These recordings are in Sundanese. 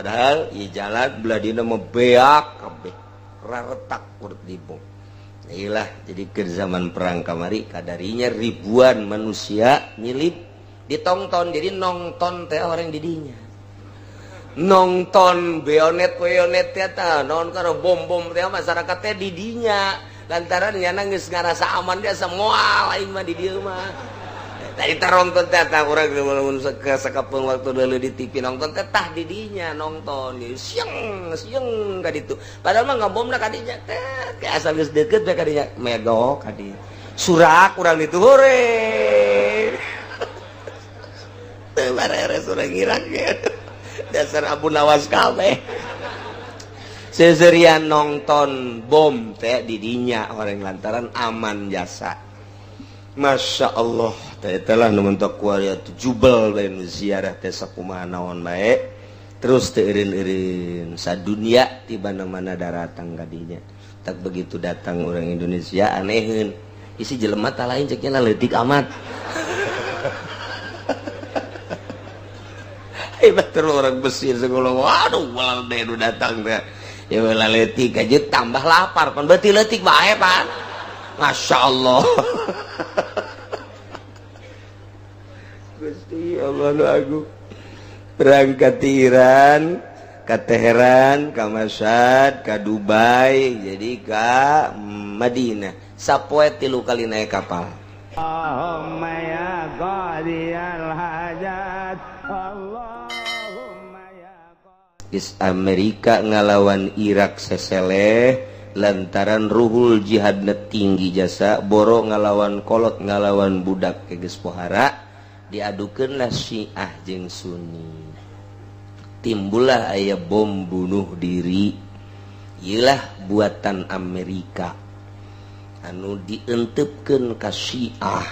padahal ieu jalan belah dina mah beak kabeh raretak urut dibom. Inilah jadi ke zaman perang kamari kadarinya ribuan manusia nyilip ditongton jadi nongton teh orang didinya nongton beonet teh tah naon kana bom teh masyarakat teh didinya lantaran nyana geus ngarasa aman dia semua lain mah di dieu mah tadi tarongton teh tah urang lamun sakapeung waktu deuleu di TV nongton teh tah didinya nongton siang ka ditu padahal mah ngabomna ka dinya teh ke asal geus deukeut we ka dinya megok ka dieu surak urang ditu hore teu bareres urang Irak dasar Abu Nawas kabeh seserian nonton bom teh didinya orang lantaran aman jasa. Masya Allah telah numentok kuaria jubel bae nu ziarah teh sakumaha naon bae terus teu eureun-eureun sadunya ti mana-mana daratang ka dinya tak begitu datang orang Indonesia aneheun isi jelema tah lain ceknya leutik amat betul orang Mesir segala waduh malah nu datang teh ya malah leutik aja tambah lapar pan berarti leutik bae pan Masya Allah Gusti Allah nu agung berangkat di Iran ke Teheran ke Mashhad ke Dubai jadi ke Madinah sapoe 3 kali naik kapal Allahumma ya qadiyal hajat Allahumma ya Amerika ngalawan Irak seseleh lantaran ruhul jihadna tinggi jasa boro ngalawan kolot ngalawan budak ke geus pohara diadukeunlah Syiah jeung Sunni timbullah aya bom bunuh diri ieulah buatan Amerika anu dientepkeun ka Syiah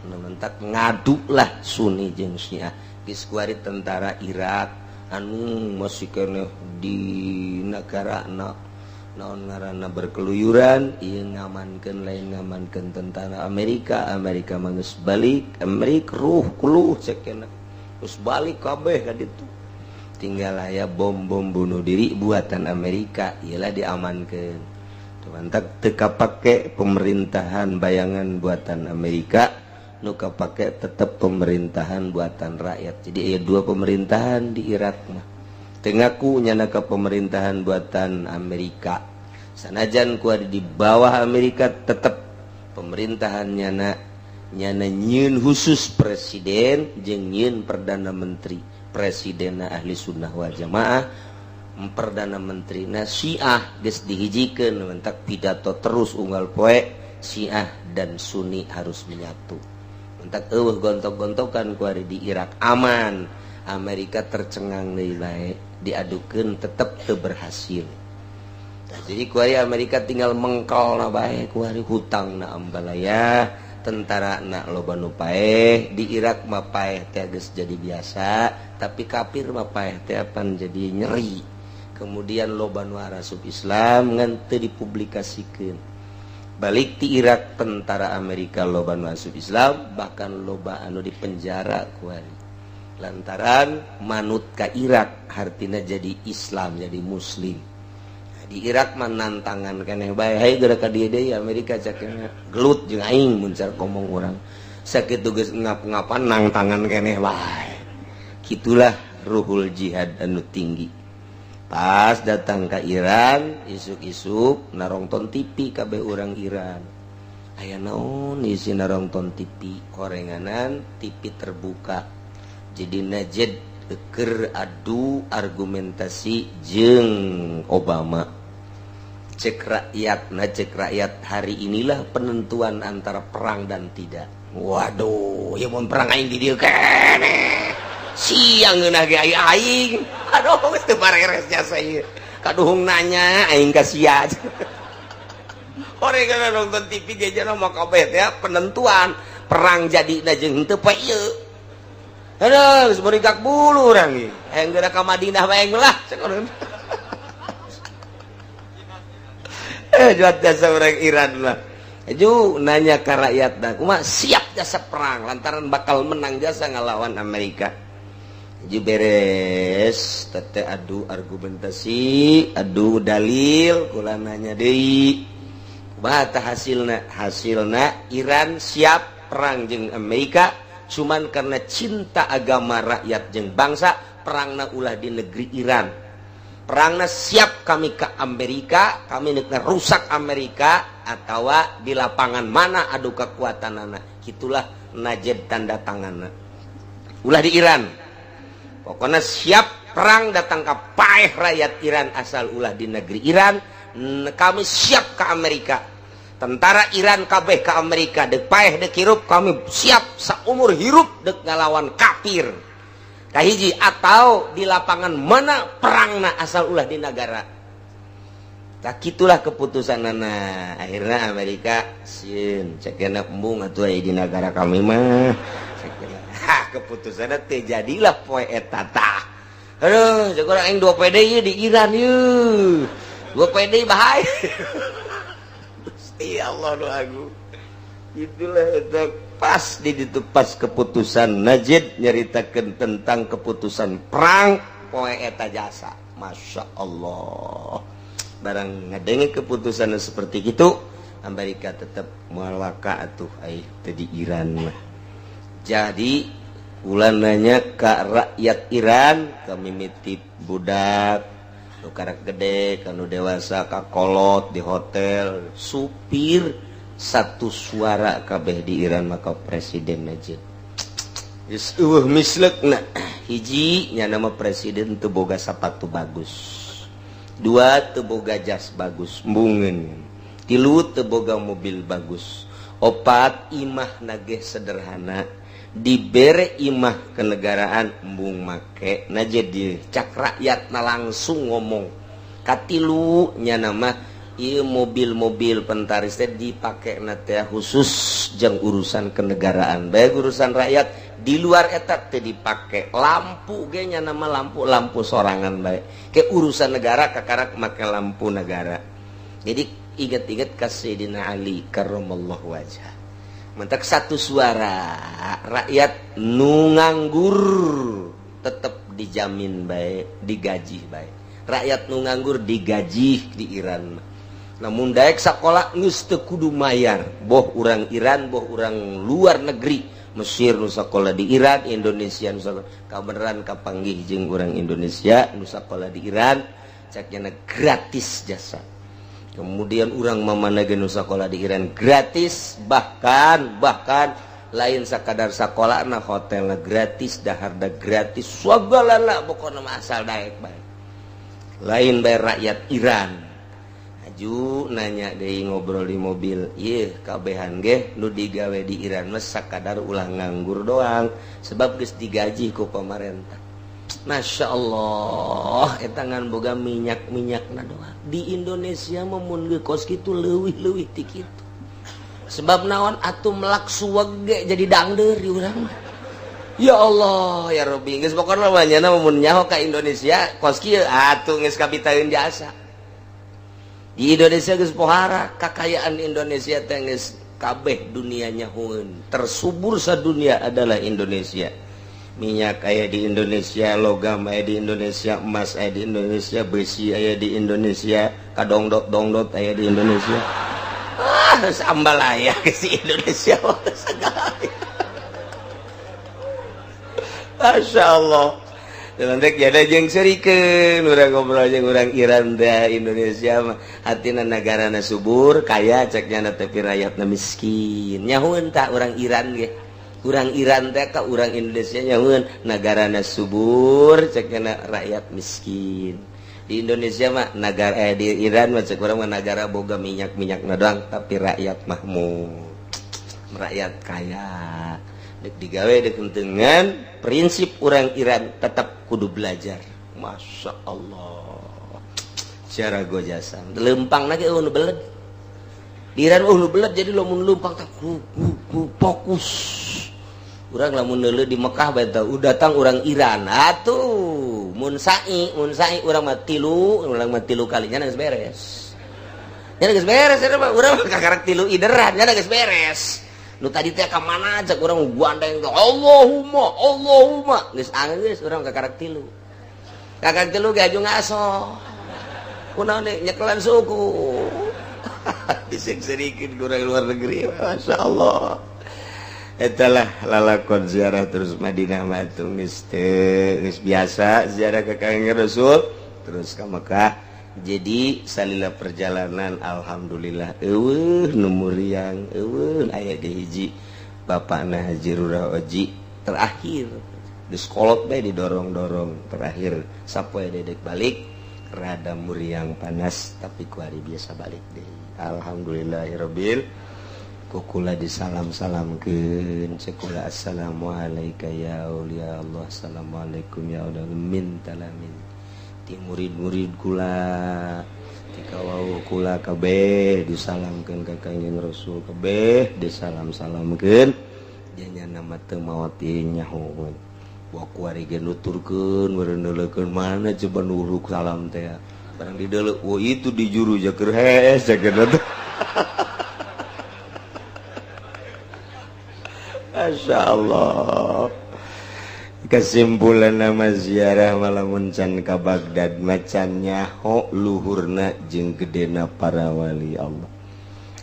mentak ngadulah Sunni jeung Syiah geus kuari tentara Irak anu masih keneh di negarana naon ngaranna berkeluyuran ieu ngamankeun lain ngamankeun tentara Amerika mah geus balik Amerika ruh kuluh cekna geus balik kabeh ka ditu tinggal aya bom bunuh diri buatan Amerika ieulah diamankeun mantak teu kapake pemerintahan bayangan buatan Amerika nu kapake tetep pemerintahan buatan rakyat jadi aya 2 pemerintahan di Irak mah teu ngaku nyana ka pemerintahan buatan Amerika sanajan ku ada di bawah Amerika tetap pemerintahan nyana nyieun khusus presiden jeung nyieun perdana menteri presidenna ahli sunnah wal jamaah perdana menterina Syiah geus dihijikeun mentak pidato terus unggal poe Syiah dan Sunni harus menyatu mentak eueuh gontok-gontokan ku ada di Irak aman Amerika tercengang deui bae diadukeun tetep teu berhasil jadi kuari Amerika tinggal mengkol na bae kuari hutang na ambalaya tentara na loba nu paeh di Irak mah paeh teh geus jadi biasa tapi kafir mah paeh teh apan jadi nyeri kemudian loba nu arasup Islam ngan teu dipublikasikeun balik ti Irak tentara Amerika loba nu asup Islam bahkan loba anu dipenjara kuari lantaran manut ka Irak hartina jadi Islam jadi muslim di Irak mah nantangan keneh bae hayu geura ka dieu deui Amerika cakna gelut jeung aing mun cara ngomong urang sakitu geus ngap-ngapan nantangan keneh bae kitulah ruhul jihad anu tinggi pas datang ka Iran isuk-isuk narongton TV kabeh urang Iran aya naon isi narongton TV korenganan TV terbuka jadi najed keur adu argumentasi jeung Obama cek rakyat hari inilah penentuan antara perang dan tidak waduh ya mun perang aing di dieu keneh siang geunah ge aing aduh geus teu bareresnya saya kaduhung nanya aing ka sia orangna nonton TV ge jana mah kabeh teh penentuan perang jadina jeung henteu poe ieu aduh geus meringkak bulu urang ieu hayang geura ka Madinah bae lah juat jasa orang Iran lah ju nanya ke rakyat dah kumaha siap jasa perang lantaran bakal menang jasa ngalawan Amerika beres tete adu argumentasi adu dalil kula nanya deui kumaha hasilna Iran siap perang jeung Amerika cuman karena cinta agama rakyat jeung bangsa perangna ulah di negeri Iran perangna siap kami ke Amerika kami rusak Amerika atau di lapangan mana adu kekuatanana gitulah najed tanda tanganna ulah di Iran pokoknya siap perang datang ke paeh rakyat Iran asal ulah di negeri Iran kami siap ke Amerika tentara Iran kabeh ke Amerika dek paeh dek hirup kami siap saumur hirup dek ngalawan kafir kahiji atau di lapangan mana perangna asal ulah di negara tak itulah keputusan nana akhirnya Amerika sin cekena embung atuh di negara kami mah cekena keputusannya terjadilah poe eta tah aduh cek urang aing 2 PD ieu di Iran ieu 2 PD bahaya Gusti Allah nu agung itulah eta pas di ditu pas keputusan Najid nyaritakeun tentang keputusan perang poe eta jasa Masya Allah barang ngadenge keputusan seperti itu Amerika tetap moal waka atuh ai teu di Iran mah jadi ulah nanya ke rakyat Iran kami mitip budak nu karek gede kanu dewasa kakolot di hotel supir satu suara kabeh di Iran maka presiden aja geus eueuh misleukna hiji nya nama presiden teu boga sapatu bagus 2 teu boga jas bagus embungeun 3 teu boga mobil bagus 4 imah nageh sederhana dibere imah kenegaraan embung make na jadi cak rakyat na langsung ngomong katilu nya nama ieu mobil-mobil pentaris teh dipake na teh khusus jeung urusan kenegaraan bae urusan rakyat di luar eta teh dipake lampu ge nya nama lampu sorangan bae ke urusan negara kakarak make lampu negara jadi inget-inget ka Sayyidina Ali karramallahu wajhah mentak satu suara rakyat nu nganggur tetap dijamin baik digaji baik rakyat nu nganggur digaji di Iran namun daek sakola geus teu kudu mayar boh urang Iran boh urang luar negeri Mesir nu sakola di Iran Indonesia nu sakola kabeneran kapanggih jeung urang Indonesia nu sakola di Iran caknya gratis jasa kemudian orang mamanageun sakola di Iran gratis bahkan lain sakadar sakolana hotelna gratis daharda gratis sagalana pokona asal daek bae lain bae rakyat Iran aju nanya deui ngobrol di mobil ieu kabehan ge nu digawe di Iran mah sakadar ulah nganggur doang sebab geus digaji ku pamarentah Masya Allah etangan boga minyak-minyakna doang di Indonesia mun geus kitu leuwih-leuwih ti kitu sebab naon atuh melak suwege jadi dangdeur di urang ya Allah ya Rabbi geus pokona manyana mun nyaho ka Indonesia kos kieu atuh geus kapitaeun jasa di Indonesia geus pohara kakayaan Indonesia teh geus kabeh dunia nyahoeun tersubur sadunia adalah Indonesia minyak aya di Indonesia logam aya di Indonesia emas aya di Indonesia besi aya di Indonesia kadongdot aya di Indonesia sambal aya di Indonesia segala Masya Allah nanti ada jeung serikeun urang ngobrol jeung urang Iran da Indonesia mah hatina nagarana subur kaya ceknya tapi rakyatna miskin nyahoeun tah urang Iran ge urang Iran teh ka urang Indonesia nyahoeun nagarana subur cekna rakyat miskin di Indonesia mah negara di Iran mah cek urang mah negara boga minyak-minyakna doang tapi rakyat mahmud rakyat kaya dek digawe dek dengan prinsip urang Iran tetap kudu belajar Masya Allah cara gojasa lempang lagi nu beled di Iran nu beled jadi lamun lempang tak fokus urang lamun neuleuh di Mekah bae tah datang urang Iran atuh mun sa'i urang mah tilu kalinya geus beres nya geus beres urang mah kakarek tilu ideran nya geus beres nu tadi teh ka mana cek urang guandeng Allahumma geus angin geus urang ka karak tilu ge aju ngaso kunaon deui nyekelan suku bisik sedikit kurang luar negeri masyaallah etalah lalakon ziarah terus Madinah matung geus biasa ziarah ka Kanjeng Rasul terus ka Mekah jadi salila perjalanan alhamdulillah eueuh nu muriang eueuh aya di hiji bapakna Haji Rura Oji terakhir geus kolot bae didorong-dorong terakhir sapoe dedek balik rada muriang panas tapi ku hari biasa balik deui alhamdulillahirabbil kukula disalam-salamkeun cekula assalamualaikum ya aulia Allah assalamualaikum ya Allah minta lamin ti murid-murid kula ti kawau kula kabeh disalamkeun ka Kanjeng Rasul kabeh disalam-salamkeun nya nama teu maot ieu nyaho wa kuari ge nuturkeun meureun mana coba nuruk salam teh barang dideuleu oh itu di juru jaker hees jaker masyaallah kesimpulan nama ziarah malamun can ka Baghdad macan nyaho luhurna jeung gedena para wali Allah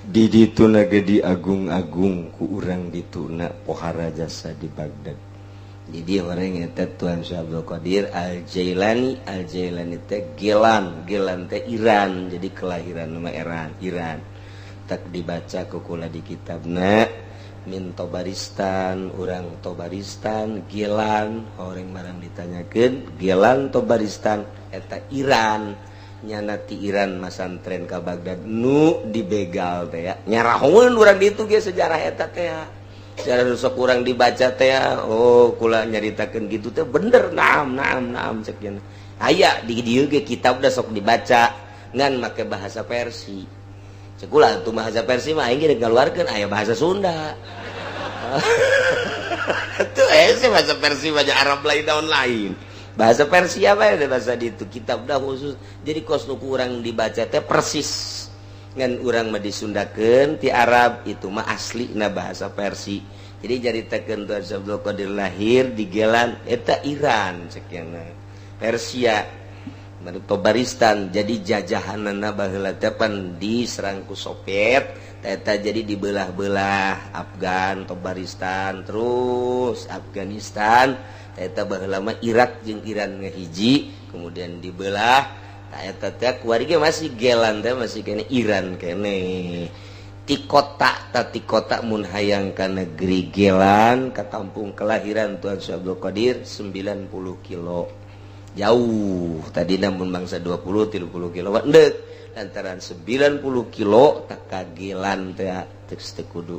di dituna ge diagung-agung ku urang dituna pohara jasa di Baghdad jadi orang eta Tuan Syekh Abdul Qadir Al-Jailani teh Gelan teh Iran jadi kelahiran nama Iran tak dibaca ku kula di kitabna min Tobaristan urang Tobaristan Gelan orang barang ditanyakeun Gelan Tobaristan eta Iran nyana ti Iran masantren ka Baghdad nu dibegal teh ya nyarahoeun urang ditu ge sejarah eta teh sejarah sok urang dibaca teh oh kula nyaritakeun kitu teh bener naam cek nya aya di dieu ge kitab da sok dibaca ngan make bahasa Persi cek kula atuh bahasa Persi mah aing ge ngaluarkeun aya bahasa Sunda tuh sih bahasa Persia bahasa Arab lain tahun lain bahasa Persia apa ya bahasa itu kitab dah khusus jadi kos nu kurang dibaca teh persis ngan urang mah disundakeun ti Arab itu mah asli na bahasa Persia jadi jaritakeun Tuan Abdul Qadir lahir di Gelan eta Iran cekiana Persia Tobaristan jadi jajahanana baheula teh pan diserang ku Soviet eta jadi dibelah-belah Afgan Tobaristan terus Afghanistan eta baheula mah Irak jeung Iran ngahiji kemudian dibelah eta teh kuari ge masih Gelan teh masih kene Iran kene ti kota mun hayang ka negeri Gelan ka kampung kelahiran Tuan Syekh Abdul Qadir 90 kilo jauh tadi namun bangsa 20-30 kilo endek lantaran 90 kilo tak kagelan teh teu kudu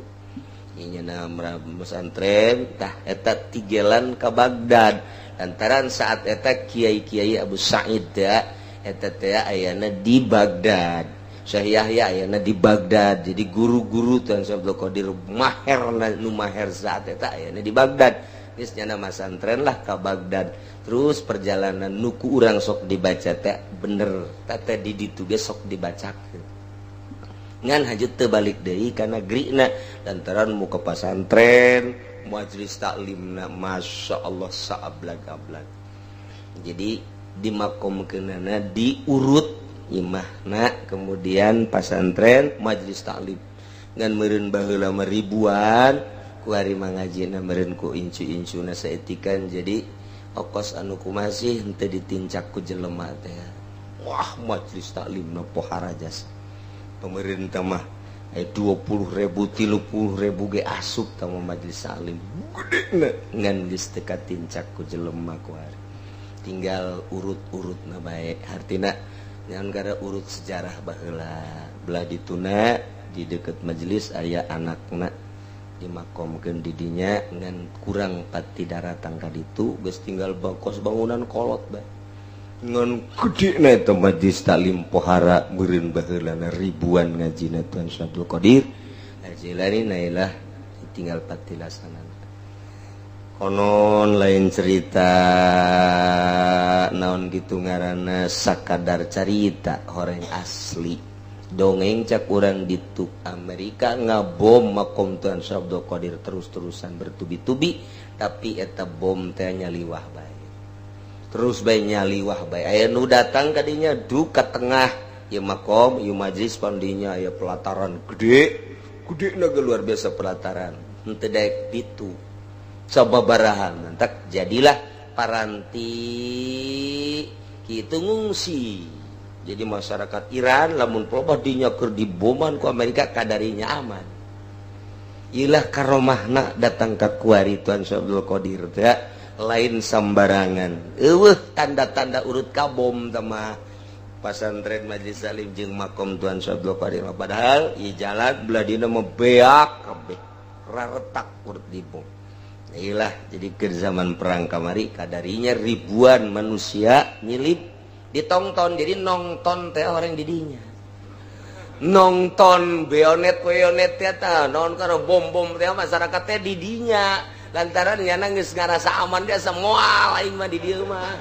ieu nama pesantren tah eta tigelan ka Baghdad lantaran saat eta kiai-kiai Abu Sa'id teh eta teh ayana di Baghdad Syekh Yahya ayana di Baghdad jadi guru-guru Tuan Syekh Abdul Qadir maher nu maher saat eta ayana di Baghdad geus nya nama pesantren lah ka Baghdad terus perjalanan nuku urang sok dibaca teh bener teh di ditu ge sok dibacakeun ngan hajut teu balik deui ka negrina lantaran muka pesantren majelis taklimna masyaallah saablag-ablag jadi dimakomkeunana diurut imahna kemudian pesantren majelis taklim ngan meureun baheula mah ribuan ku ari mangajina meureun ku incu-incuna saetikan jadi ongkos anu kumasih henteu ditincak ku jelema teh wah majelis taklimna pohara jasa pemerintah mah 20.000 30.000 ge asup ta majelis taklim gedena ngan geus teu katincak ku jelema ku ari tinggal urut-urutna bae artina ngan gara urut sejarah baheula belah dituna di deket majelis aya anakna dimakomkeun di dinya ngan kurang pati daratang ka ditu geus tinggal bangkos bangunan kolot bae ngan gedena eta majelis taklim pohara meureun baheulana ribuan ngajina Tuan Syekh Abdul Qadir Al-Jailani nailah tinggal pati laksana konon lain cerita naon gitu ngaranna sakadar carita horeng asli dongeng cak urang ditu Amerika ngabom makom Tuan Syekh Abdul Qadir terus-terusan bertubi-tubi tapi eta bom teh nyaliwah bae terus bae nyaliwah bae aya nu datang kadinya duka tengah ieu makom ieu majlis pandinya aya pelataran gede naga luar biasa pelataran henteu daek ditu sababarahan tak jadilah paranti kitu ngungsi. Jadi masyarakat Iran lamun pelobah dinya keur diboman ku Amerika kadarinya aman. Ilah karomahna datang ka kuari Tuan Syekh Abdul Qadir teh lain sambarangan. Eueuh tanda-tanda urut kabom teh mah pasantren Majelis Salim jeung makom Tuan Syekh Abdul Qadir. Padahal ieu jalan belah dina mah beak kabeh. Raretak urut dibom. Ilah jadi ke zaman perang kamari kadarinya ribuan manusia nyilip ditonton jadi nonton teh orang didinya nonton beonet teh tah non karena bom teh masyarakat teh didinya lantaran nyana geus ngarasa aman dia semua lain mah di dieu mah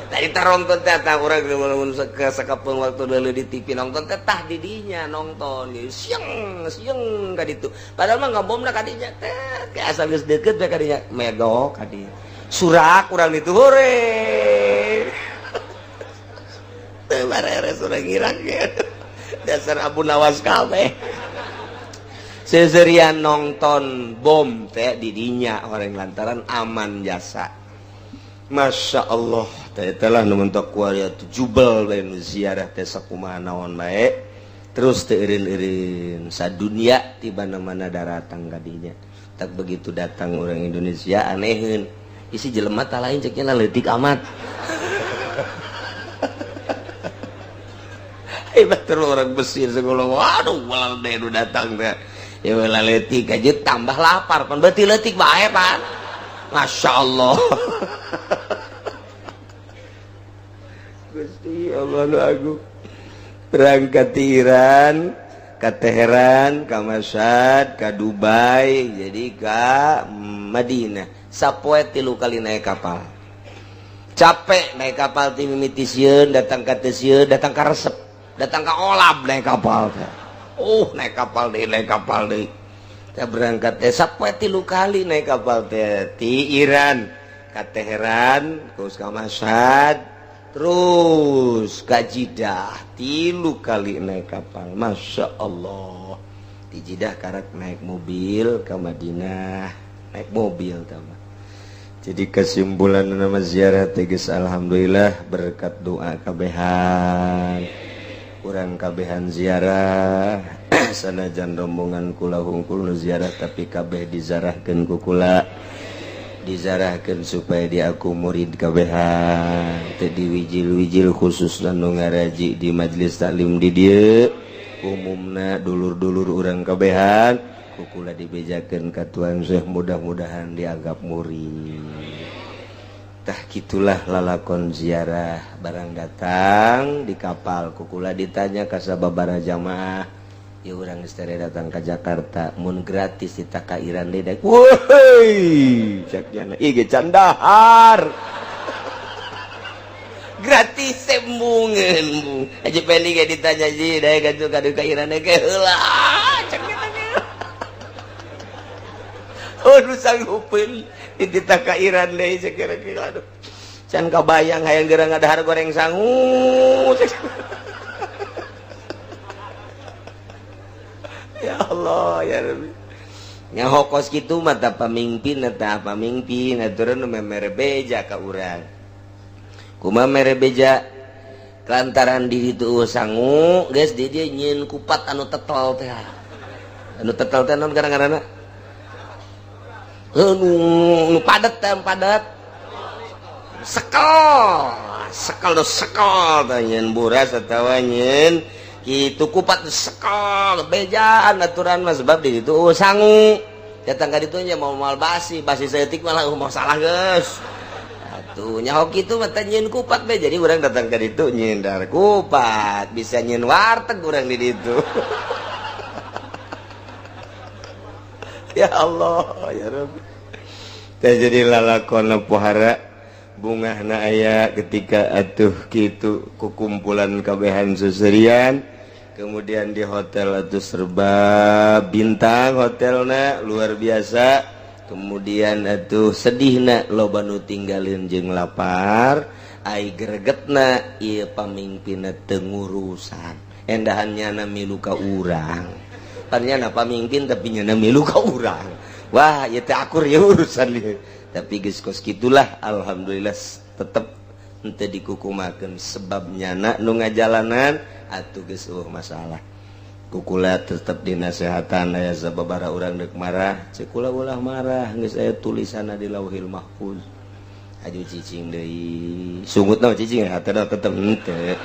tadi taronton teh tah urang mun sakapeung waktu deuleu di TV nonton teh tah didinya nonton siang ka ditu padahal mah ngabomna ka dinya teh kayak asal geus deukeut bae ka dinya medok ka dieu surak urang ditu hore Bareres urang Irak dasar Abu Nawas kabeh seserian nonton bom teh didinya orang lantaran aman jasa Masya Allah teh telah numentok kuaria jubel bae nu ziarah teh sakumaha naon bae terus teu eureun-eureun sadunya tiba mana daratang kadinya tak begitu datang orang Indonesia aneheun isi jelema tah lain ceknya leutik amat betul orang Mesir sekolah waduh walau dedu datang teh ya wala leutik aja tambah lapar pan berarti leutik bae pan Masya Allah Gusti Allah nu agung berangkat di Iran ke Teheran ke Mashhad ke Dubai jadi ke Madinah sapoe 3 kali naik kapal capek naik kapal ti mimiti sieun datang ka teu sieun datang ka resep datang ke Olab naik kapal teh. Naik kapal deui. Teh berangkat teh sapoe 3 kali naik kapal teh ti Iran ka Teheran, terus ka Mashhad, terus ka Jeddah. 3 kali naik kapal. Masya Allah. Di Jeddah karak naik mobil ke Madinah, naik mobil tama. Jadi kesimpulan nama ziarah teh geus alhamdulillah berkat doa kabehan. Kurang kabehan ziarah sanajan rombongan kula hungkul nu ziarah tapi kabeh dizarahkeun ku kula dizarahkeun supaya diaku murid kabehan teu diwijil-wijil khusus nu ngaraji di majelis taklim di dieu umumna dulur-dulur urang kabehan ku kula dibejakeun ka Tuan Syekh mudah-mudahan dianggap murid tah gitulah lalakon ziarah barang datang di kapal kukula ditanya ka sababaraha jamaah ya urang geus datang ka Jakarta mun gratis ditaka Iran deui woi caknya ieu ge candahar gratis sembungeun bu aja peli ge ditanya ji dae kadu ka Iran ge heula caknya nu sanggupeun ditaka Iran deui sakira-kira aduh can kabayang hayang geurang ngadahar goreng sangu ya Allah ya Rabbi nya hokos kitu mah tah pamingpin aturan nu memere beja ka urang kumaha mere beja lantaran di ditu sangu geus di dieu nyieun kupat anu tetel teh naon gara-garana nu padat sekel tanyeun buras atawa nyeun kitu kupat sekel bejaan aturan mah sebab di ditu sangu datang ka ditu nya mau moal basi saeutik malah mau salah geus atuh nyaho kitu mah teh nyeun kupat bae jadi urang datang ka ditu nyeun dar kupat bisa nyeun warteg urang di ditu ya Allah ya Rabbi teh jadi lalakonna pohara bungahna aya ketika atuh kitu kukumpulan kabehan suserian kemudian di hotel itu serba bintang hotelna luar biasa, kemudian itu sedihna loba nu tinggalin jeung lapar, ai gregetna ieu pamimpinna teu ngurusan, endahannya milu ka urang, pannya pamimpin tapi nyana milu ka urang, wah ieu teh akur ya urusan ieu, tapi geus kos kitulah alhamdulillah tetep henteu dikukumakeun sebab nyana nu ngajalanan atuh geus masalah. Kukula tetep dinasehatan aya sababaraha urang deuk marah, ceuk kula ulah marah geus aya tulisanna di Lauhil Mahfuz. Aju cicing deui. Sungutna cicing hatena tetep henteu.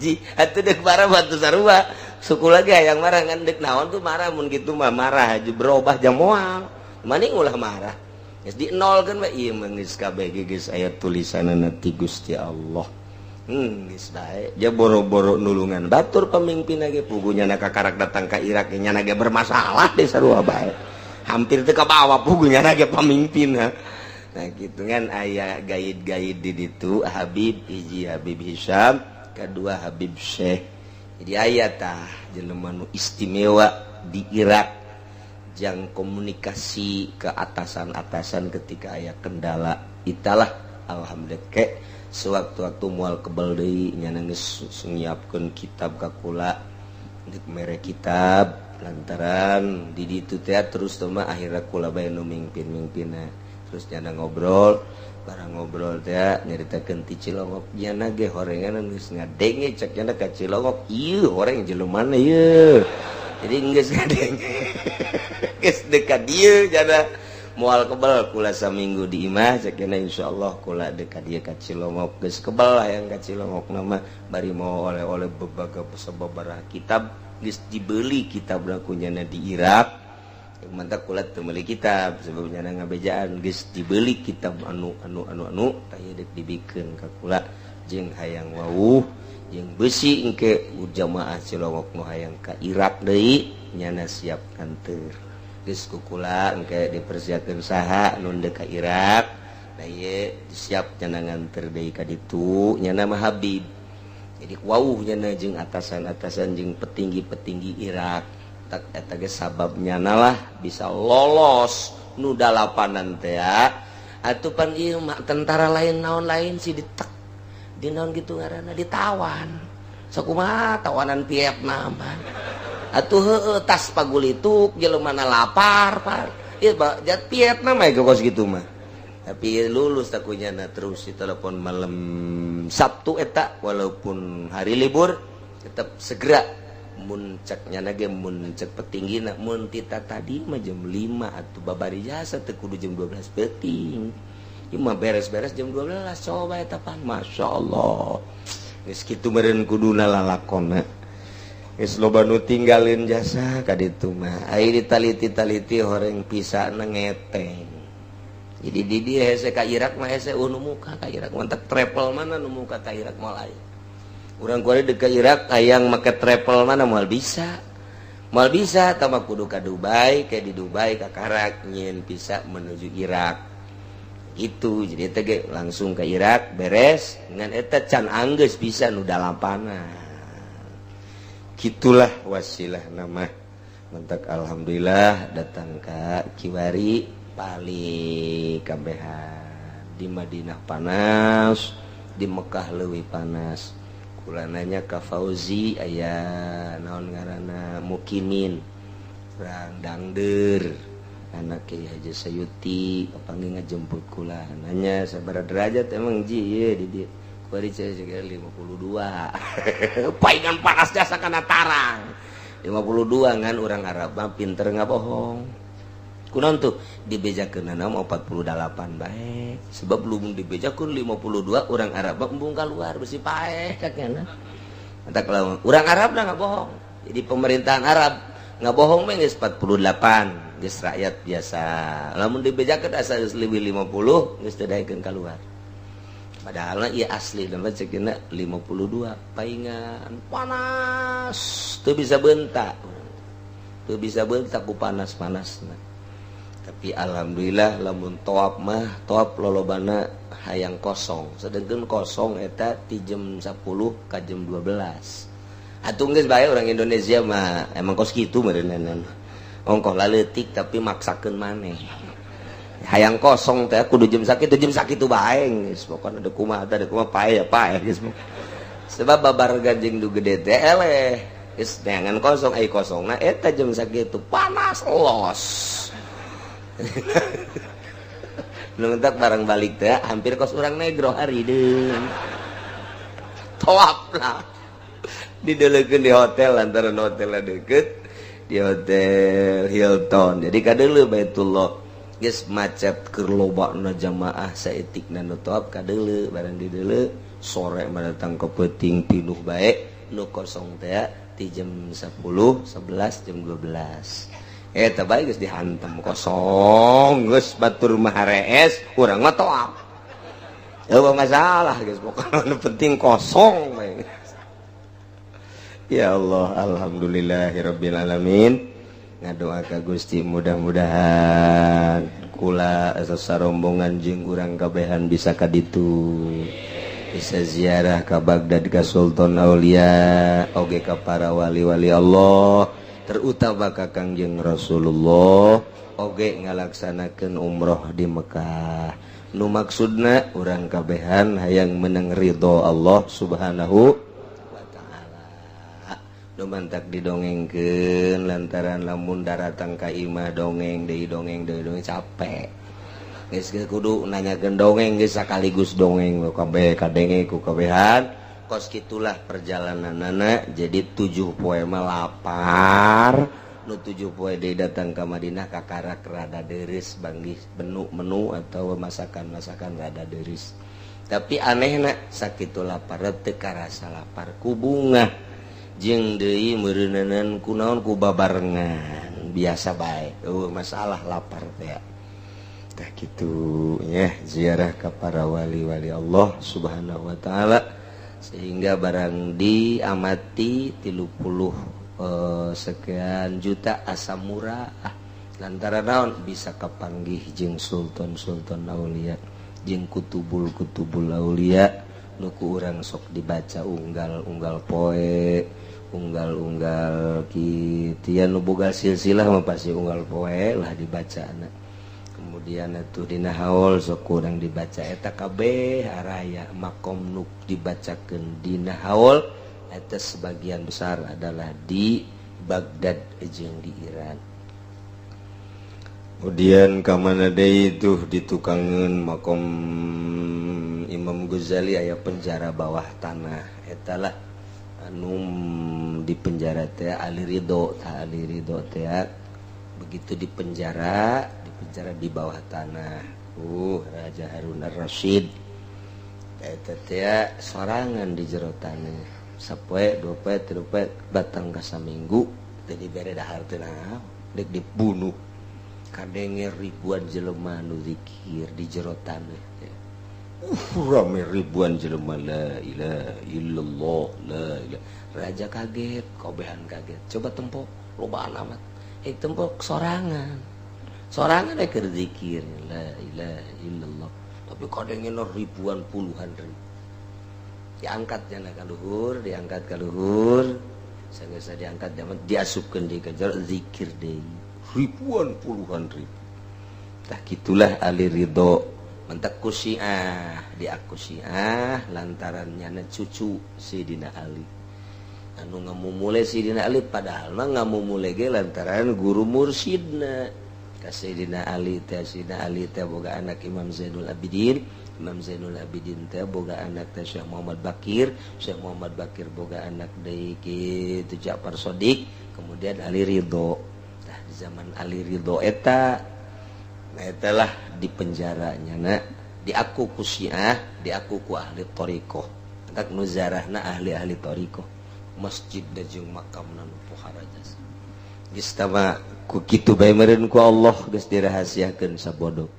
Ji, atuh deuk marah batu sarua. Suku lagi hayang marah ngan deuk naon tuh marah mun kitu mah marah aja berubah jam moal. Mending ulah marah. Geus di nolkeun we ieu mah geus kabeh geus aya tulisanna ti Gusti Allah. Geus bae. Ja boro-boro nulungan batur pamimpin ge pugunya kakarak datang ka Irak nya ge bermasalah deh sarua bae. Hampir teu kabawa pugunya ge pamimpin. Nah gitu kan aya gaid-gaid di ditu Habib hiji Habib Hisyam, kedua Habib Syekh. Jadi aya tah jelema nu istimewa di Irak jang komunikasi ke atasan-atasan ketika aya kendala. Italah alhamdulillah ke sewaktu-waktu moal kebal deui nya geus nyiapkeun kitab ka kula deuk mere kitab lantaran di ditu teh terus teh mah akhirna kula bae nu mingpin-mingpinna terus nya ngobrol barang ngobrol teh nyaritakeun ti Cilongok nya ge horengan geus ngadenge cek nya ka Cilongok ieu horeng jelema ieu jadi geus ngadenge geus dekat dieu jana moal kebal kula saminggu di imah cekna insyaallah kula dekat dia ka Cilongok geus kebal hayang ka Cilongok nama bari mau oleh-oleh sababaraha kitab geus dibeli kitab kunyana di Irak mantap kula teu meuli kitab sebab nyana ngabejaan geus dibeli kitab anu taya deuk dibikeun ka kula jeung hayang wawuh jeung beusi engke jamaah Cilongok nu hayang ka Irak deui nyana siap kanteur geus kukula engke dipersiapkeun saha nun deuk ka Irak da ieu siap cenah nganter deui ka ditu nyana mah Habib. Jadi wauh nyana jeung atasan-atasan jeung petinggi-petinggi Irak tak eta ge sabab nyana lah bisa lolos nu dalapanan teh atuh pan ieu mah tentara lain naon lain si ditek di naon kitu ngaranna ditawan sakumaha tawanan Vietnam atuh heueuh tas pagulituk jeleumana lapar pan ieu jat Vietnam aya kos kitu mah tapi lulus takunyana terus ditelepon malam Sabtu eta walaupun hari libur tetap segera mun cek nyana ge mun cek petinggina mun tita tadi mah jam 5 atuh babari jasa teu kudu jam 12 peuting ieu mah beres-beres jam 12 coba eta pan masyaallah geus kitu meureun kuduna lalakonna geus loba nu tinggalin jasa ka ditu mah ai ditaliti-taliti horeng pisana ngeteng. Jadi di dia hese ka Irak mah hese nu muka ka Irak mantak travel mana nu muka ka Irak moal aya. Urang kuari deuk ka Irak hayang make travel mana moal bisa. Moal bisa tama kudu ka Dubai, kayak di Dubai ka Karak nyen bisa menuju Irak. Itu jadi eta ge langsung ka Irak beres ngan eta can anggeus bisa nu dalapanan. Gitulah wasilah nama. Mantak alhamdulillah datang ka Kiwari paling kabehan di Madinah panas di Mekah leuwih panas kula nanya ka Fauzi aya naon ngaranna Mukimin urang dangdeur anak Kiai Haji Sayuti panggih ngajemput kula nanya sabaraha derajat emang ji ieu di dieu kuari sekitar 52 paingan panas jasa kana tarang 52 ngan urang Arab mah pinter ngabohong kunaon tuh dibejakeun nama 48 bae sebab belum dibejakeun 52 orang Arab embung keluar besi paeh kakena eta kalau orang Arab dah bohong jadi pemerintahan Arab bohong mah geus 48 geus rakyat biasa lamun dibejakeun asa geus leuwih 50 geus teu daekeun keluar padahal ieu asli dan ceukna 52 paingan panas teu bisa beuntak ku panas-panasna. Tapi alhamdulillah lamun toab mah toab lolobana hayang kosong sedangkan kosong eta ti jam 10 ka jam 12 atuh geus bae orang Indonesia mah emang kos kitu meureunana ongkoh laletik tapi maksakeun maneh hayang kosong teh kudu jam sakitu bae geus pokona ada kumaha pae geus sebab babar ganjing du gede teh eleh geus neangan kosong ai kosongna eta jam sakitu panas los nuntak barang balik teh hampir kos urang negro hari deung toap lah didelekeun di hotel lantaran hotelna deukeut di hotel Hilton jadi kadeuleu Baitullah geus macet keur lobana jamaah saeutikna nu toap kadeuleu barang dideuleu sore mah datang ke peuting pinuh bae nu kosong teh ti jam 10 11 jam 12 eta bae geus dihantem kosong geus batur mah rees urang mah toap eueuh masalah geus pokona penting kosong bae ya Allah alhamdulillahirabbil alamin ngadoa ka Gusti mudah-mudahan kula sarombongan jeung urang kabehan bisa ka ditu bisa ziarah ka Baghdad ka Sultan Aulia oge ka para wali-wali Allah terutama ka Kangjeng Rasulullah oge ngalaksanakeun umroh di Mekah nu maksudna urang kabehan hayang menang ridho Allah Subhanahu wa taala nu mantak didongengkeun lantaran lamun daratang ka imah dongeng capek geus kudu nanyakeun dongeng geus sakaligus dongeng kabeh kadenge ku kabehan kos gitulah perjalananana jadi 7 poe mah lapar nu 7 poe deui datang ka Madinah kakarak rada deureus banggih menu atau masakan rada deureus tapi anehna sakitu lapar teu karasa lapar ku bunga jeung deui meureunanan kunaon ku babarengan biasa bae masalah lapar teh tah kitu ya ziarah ka para wali-wali Allah Subhanahu wa taala sehingga barang diamati 30 sekian juta asa murah lantaran naon bisa kapanggih jeung sultan aulia jeung kutubul aulia nuku urang sok dibaca unggal poe unggal kitu nu boga silsilah mah pasti unggal poe lah dibacana kemudian atuh dina haul sok kurang dibaca eta kabeh araya makom nuk dibacakeun dina haul eta sebagian besar adalah di Baghdad jeung di Iran. Kemudian ka mana deui tuh ditukangeun makom Imam Ghazali aya penjara bawah tanah eta lah anu di penjara teh Ali Ridho teh begitu di penjara di bawah tanah Raja Harun ar-Rasyid eta teh sorangan di jero tanah sapoe 2 poe 3 poe batang ka saminggu teh dibere dahar teh naon dek dibunuh kadenge ribuan jelema nu zikir di jero tanah rame ribuan jelema la ilaha illallah la ilaha raja kaget kobehan kaget coba tempok lobaan amat tempok sorangan keur zikir la ilaha illallah tapi kadenge ribuan puluhan ribu diangkat jana ka luhur sanggeus diangkat zaman diasupkeun di kejar zikir deui ribuan puluhan ribu tah kitulah Ali Ridho mentak ku Syiah diaku Syiah lantaran nyana cucu Sayyidina Ali anu ngamumule Sayyidina Ali padahal mah ngamumule ge lantaran guru mursyidna ka Sayyidina Ali teh boga anak Imam Zainul Abidin teh boga anak teh Syekh Muhammad Bakir boga anak deui kitu Ja'far Shadiq kemudian Ali Ridho tah di zaman Ali Ridho eta lah di penjaranya diaku ku Syiah diaku ku ahli thariqah entak nu zarahna ahli thariqah masjid da jeung makamna nu pohara jasa geus tama ku kitu bae meureun ku Allah geus dirahasiakeun sabodog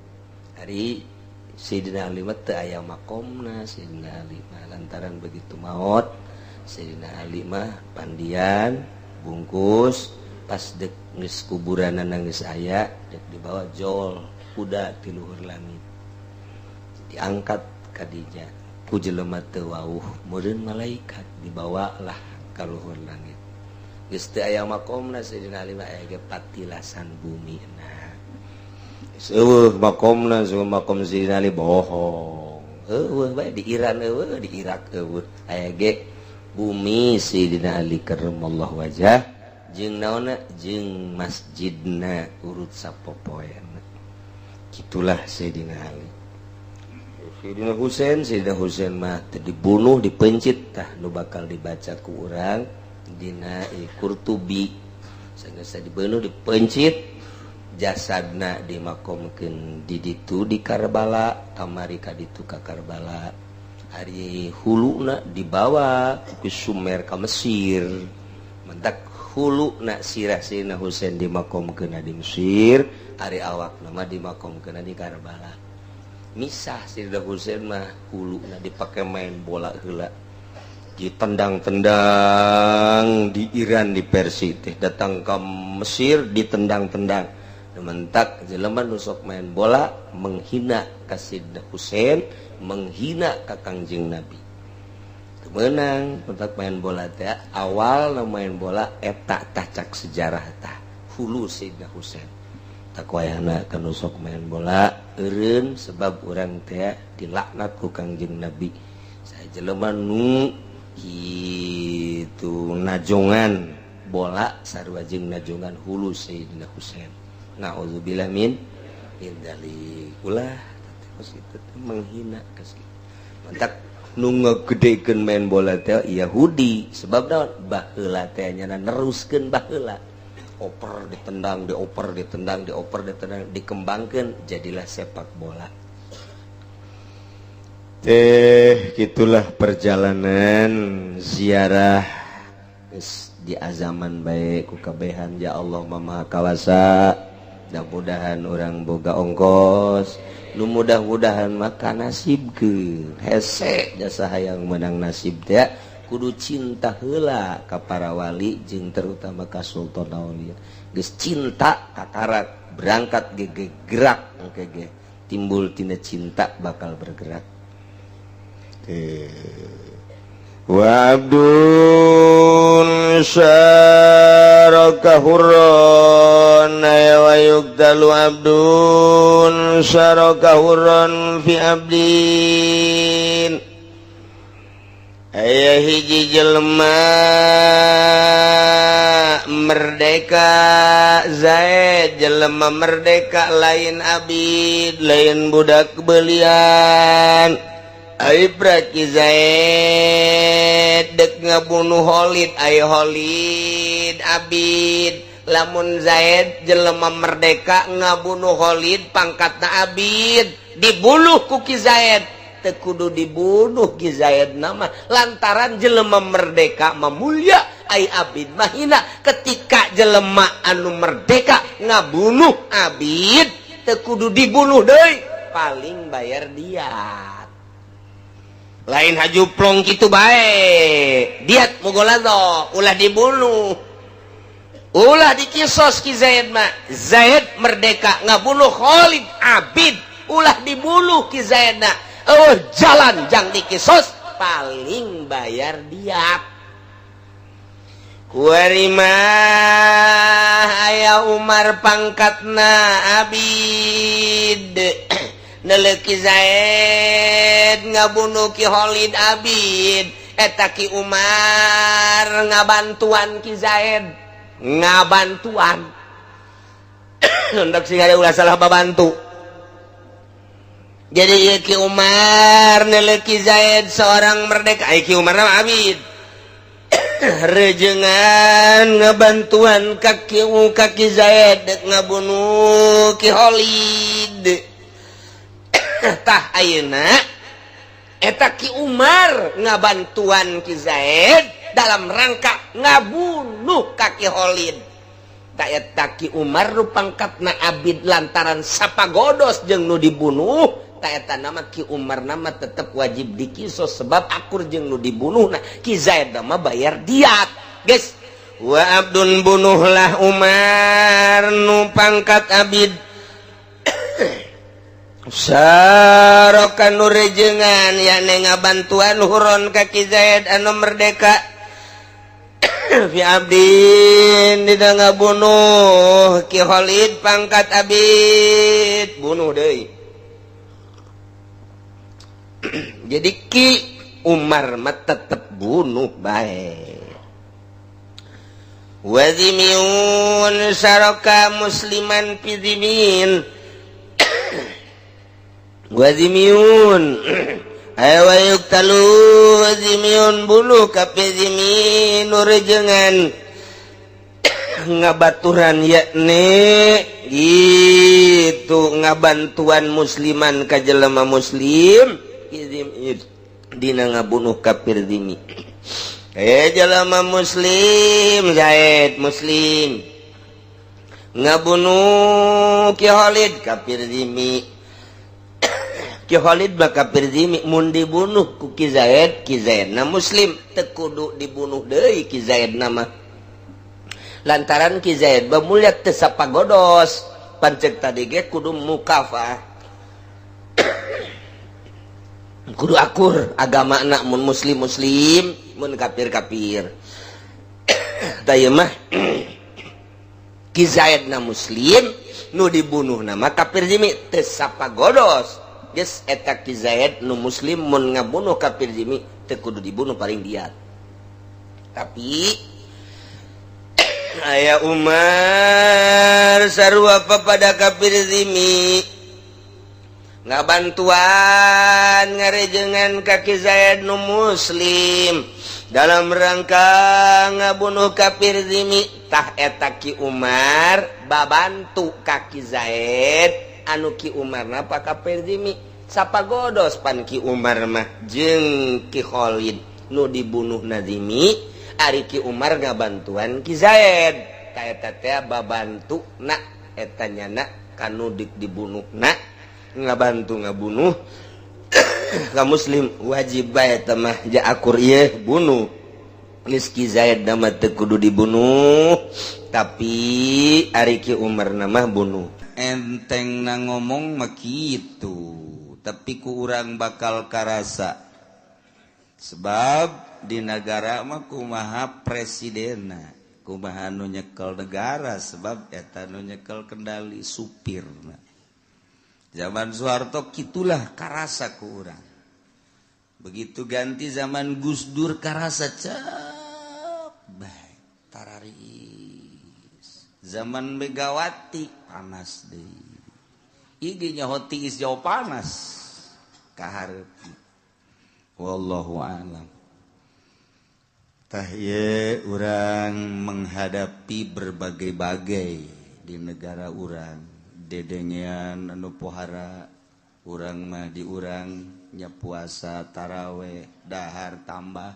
ari Sayyidina Ali mah teu aya makomna Sayyidina Ali mah lantaran begitu maot Sayyidina Ali mah pandian bungkus pas dek geus kuburan nangis aya dek dibawa jol kuda ti luhur langit diangkat ka dinya ku jelema teu wauh meureun malaikat dibawalah ka luhur langit geus teu aya makomna Sayyidina Ali aya ge patilasan bumi nah eueuh makomna makom Sayyidina Ali bohong eueuh bae di Iran eueuh di Irak eueuh aya ge bumi Sayyidina Ali karramallahu wajah jeung naonna jeung masjidna urut sapopoena kitulah Sayyidina Ali. Sayyidina Husain mah dibunuh dipencit tah nu bakal dibaca ku urang dina Qurtubi sageus dibunuh dipencit jasadna dimakomkeun di ditu di Karbala kamari ka ditu ka Karbala ari huluna dibawa ku Sumer ka Mesir mentak huluna sirah Sayyidina Husain dimakomkeun di Mesir ari awakna mah dimakomkeun di Karbala misah Sayyidina Husain mah huluna dipake main bola heula ditendang-tendang di Iran di Persia teh datang ke Mesir ditendang-tendang mentak jelema nu sok main bola menghina ka Sayyidina Husain menghina ka Kangjeng Nabi menang mentak main bola teh awal main bola eta tah cak sejarah tah hulu Sayyidina Husain tak wayahna kanu sok main bola eureun sebab urang teh dilaknat ku Kangjeng Nabi saya jelema nu kitu najongan bola sarua jeung najongan hulu Sayyidina Husain naudzubillah min dzalik ulah kitu menghina ka mantak nu ngagedekeun main bola teh Yahudi sebab naon baheula teh nya neruskeun baheula oper ditendang dioper ditendang dioper ditendang dikembangkan jadilah sepak bola gitulah perjalanan ziarah di azaman baik ku kabehan ya Allah Maha Kawasa mudah-mudahan orang boga ongkos nu mudah-mudahan maka nasibkeun hese jasa hayang menang nasib teh kudu cinta heula ka para wali jeung terutama ka Sultan Aulia geus cinta katarak berangkat ge gerak engke timbul tina cinta bakal bergerak wa abdun syaraka hurran wa yugdalu abdun syaraka hurran fi abdin aya hiji jelema merdeka Zaid jelema merdeka lain abid lain budak belian ai braki Zaid dek ngabunuh Khalid ai Khalid abid lamun Zaid jelema merdeka ngabunuh Khalid pangkatna abid dibunuh ku Ki Zaid teu kudu dibunuh Ki Zaid nama lantaran jelema merdeka mamulya ai abid mahina ketika jelema anu merdeka ngabunuh abid teu kudu dibunuh deui paling bayar diat lain hajuplong kitu bae diat mogolado ulah dibunuh ulah dikisos Ki Zaid mah Zaid merdeka ngabunuh Khalid abid ulah dibunuh Ki Zaid na jalan jang dikisos paling bayar diat kuarimah aya Umar pangkatna abid neleki Zaid ngabunuh Ki Khalid abid eta Ki Umar ngabantuan Ki Zaid ngabantuan hendak sing ada ulah salah babantu jadi Ki Umar neleki Zaid seorang merdeka Ki Umar nama abid rejengan ngabantuan kaki Zaid dek ngabunuh Ki Khalid tah ayeuna eta Ki Umar ngabantuan Ki Zaid dalam rangka ngabunuh Ki Khalid ta eta Ki Umar nu pangkatna abid lantaran sapagodos jeung nu dibunuh ta eta nama Ki Umar nama tetep wajib dikisos sebab akur jeung nu dibunuh nah Ki Zaid mah bayar diat geus wa abdun bunuhlah Umar nu pangkat abid sarokan nu rejengan yakni ngabantuan huron kaki Zaid anu merdeka fi abdin dina ngabunuh Ki Khalid pangkat abid bunuh deui jadi Ki Umar mah tetep bunuh bae wazimiun saroka musliman fi zimin wazimiun ayo yuktalu wazimiun buluh kape zimin nurejengan ngabaturan yakni gitu ngabantuan musliman ka jelema muslim dina ngabunuh kafir zimi jelema muslim Zaid muslim ngabunuh Ki Khalid kafir zimi Ki Khalid bakal perzimi mun dibunuh ku Ki Zaid na muslim teu kudu dibunuh deui Ki Zaid nama lantaran Ki Zaid bamulia teu sapagodos pancek tadi ge kudu mukafah kudu akur agamana mun muslim mun kafir tah mah Ki Zaid na muslim nu dibunuh nama kafir zimi teu sapagodos geus eta Ki Zaid nu muslim mun ngabunuh kafir zimi teu kudu dibunuh paling diat tapi aya Umar sarua pada kafir zimi ngabantuan ngarejengan ka Ki Zaid nu muslim dalam rangka ngabunuh kafir zimi tah eta Ki Umar babantu ka Ki Zaid anu Ki Umar napa kafir zimi sapagodos pan Ki Umar mah jeung Ki Khalid nu dibunuh nazimi ari Ki Umar ngabantuan Ki Zaid ta eta teh babantu na eta nyana kanu dibunuh na ngabantu ngabunuh ka muslim wajib bae eta mah ja akur ieu bunuh geus Ki Zaid nama teu kudu dibunuh tapi ari Ki Umar nama bunuh enteng na ngomong mah kitu tapi ku urang bakal karasa sebab di negara mah kumaha presidenna kumaha nu nyekel negara sebab eta nu nyekel kendali supirna zaman Soeharto kitulah karasa ku urang begitu ganti zaman Gus Dur karasa cep bae tararis zaman Megawati panas deui ieu nya hoti is jauh panas kahareup wallahu a'lam tah ieu urang menghadapi berbagai-bagai di negara urang dedengean anu pohara urang mah di urang nya puasa taraweh dahar tambah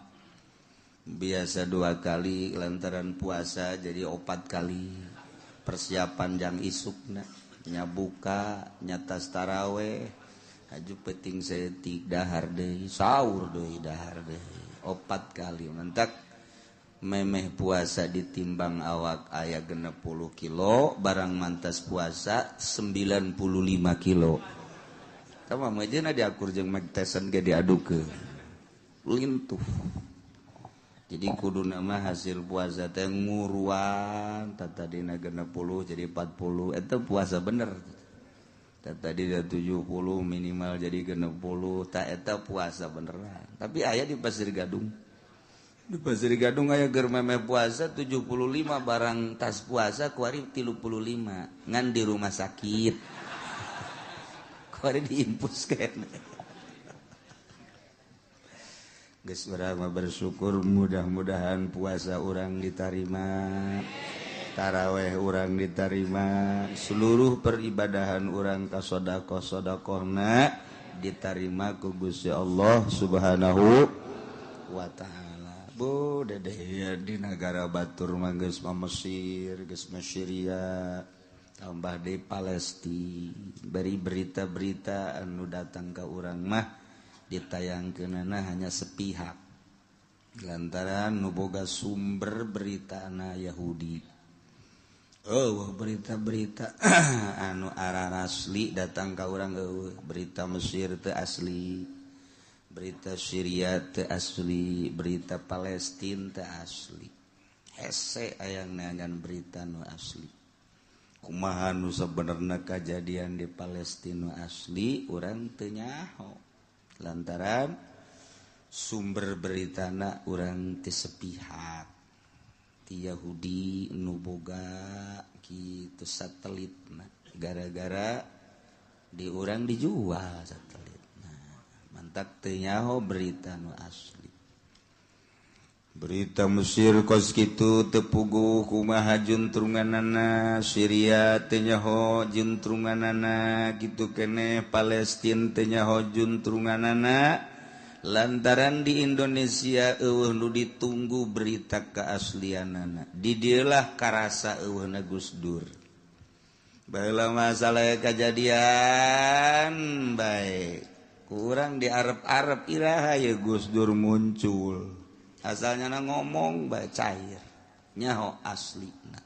biasa 2 kali lantaran puasa jadi 4 kali persiapan jang isukna nya buka nyatas taraweh aju peting setik dahar deui sahur deui dahar deui 4 kali mentak memeh puasa ditimbang awak aya 60 kilo barang mantas puasa 95 kilo sama mejeuna diakur jeung Mike Tyson ge diadukeun lintuh jadi kudu nama hasil puasa teh nguruan tadina 60 jadi 40 eta puasa bener tadi 70 minimal jadi 60 tak eta puasa beneran tapi aya di Pasir Gadung aya keur memeh puasa 75 barang tas puasa kuari 35 ngan di rumah sakit kuari diimpus kene geus urang mah bersyukur mudah-mudahan puasa urang ditarima taraweh urang ditarima seluruh peribadahan urang ka sedekah-sedekahna ditarima ku Gusti Allah Subhanahu wa taala. Bu dedeh di negara batur mah geus Mesir, geus Syria, tambah di Palestina. Beri berita-berita anu datang ka urang mah ditayangkeunana hanya sepihak. lantaran nuboga sumber berita anak Yahudi. Oh, berita-berita anu arah asli datang ke orang berita Mesir teu asli, berita Syria teu asli, berita Palestina teu asli. Hese ayang nangan berita nu asli. Kumaha nu sabenerna kejadian di Palestina asli urang teu nyaho. Lantaran sumber beritana urang teu sepihak. Ti Yahudi nu boga kitu satelitna. Gara-gara di urang dijual satelitna. Mantak teu nyaho berita nu asli. Berita Mesir kos kitu teu puguh kumaha juntrunganana, Syria teu nyaho juntrunganana kitu keneh, Palestina teu nyaho juntrunganana. Lantaran di Indonesia eueuh nu ditunggu berita keaslianana. Di dieulah karasa eueuhna Gus Dur. Baheula masalah kejadian bae. Kurang di Arab-Arab iraha ya Gus Dur muncul. Asalnya ngomong bae cair. Nyaho aslina.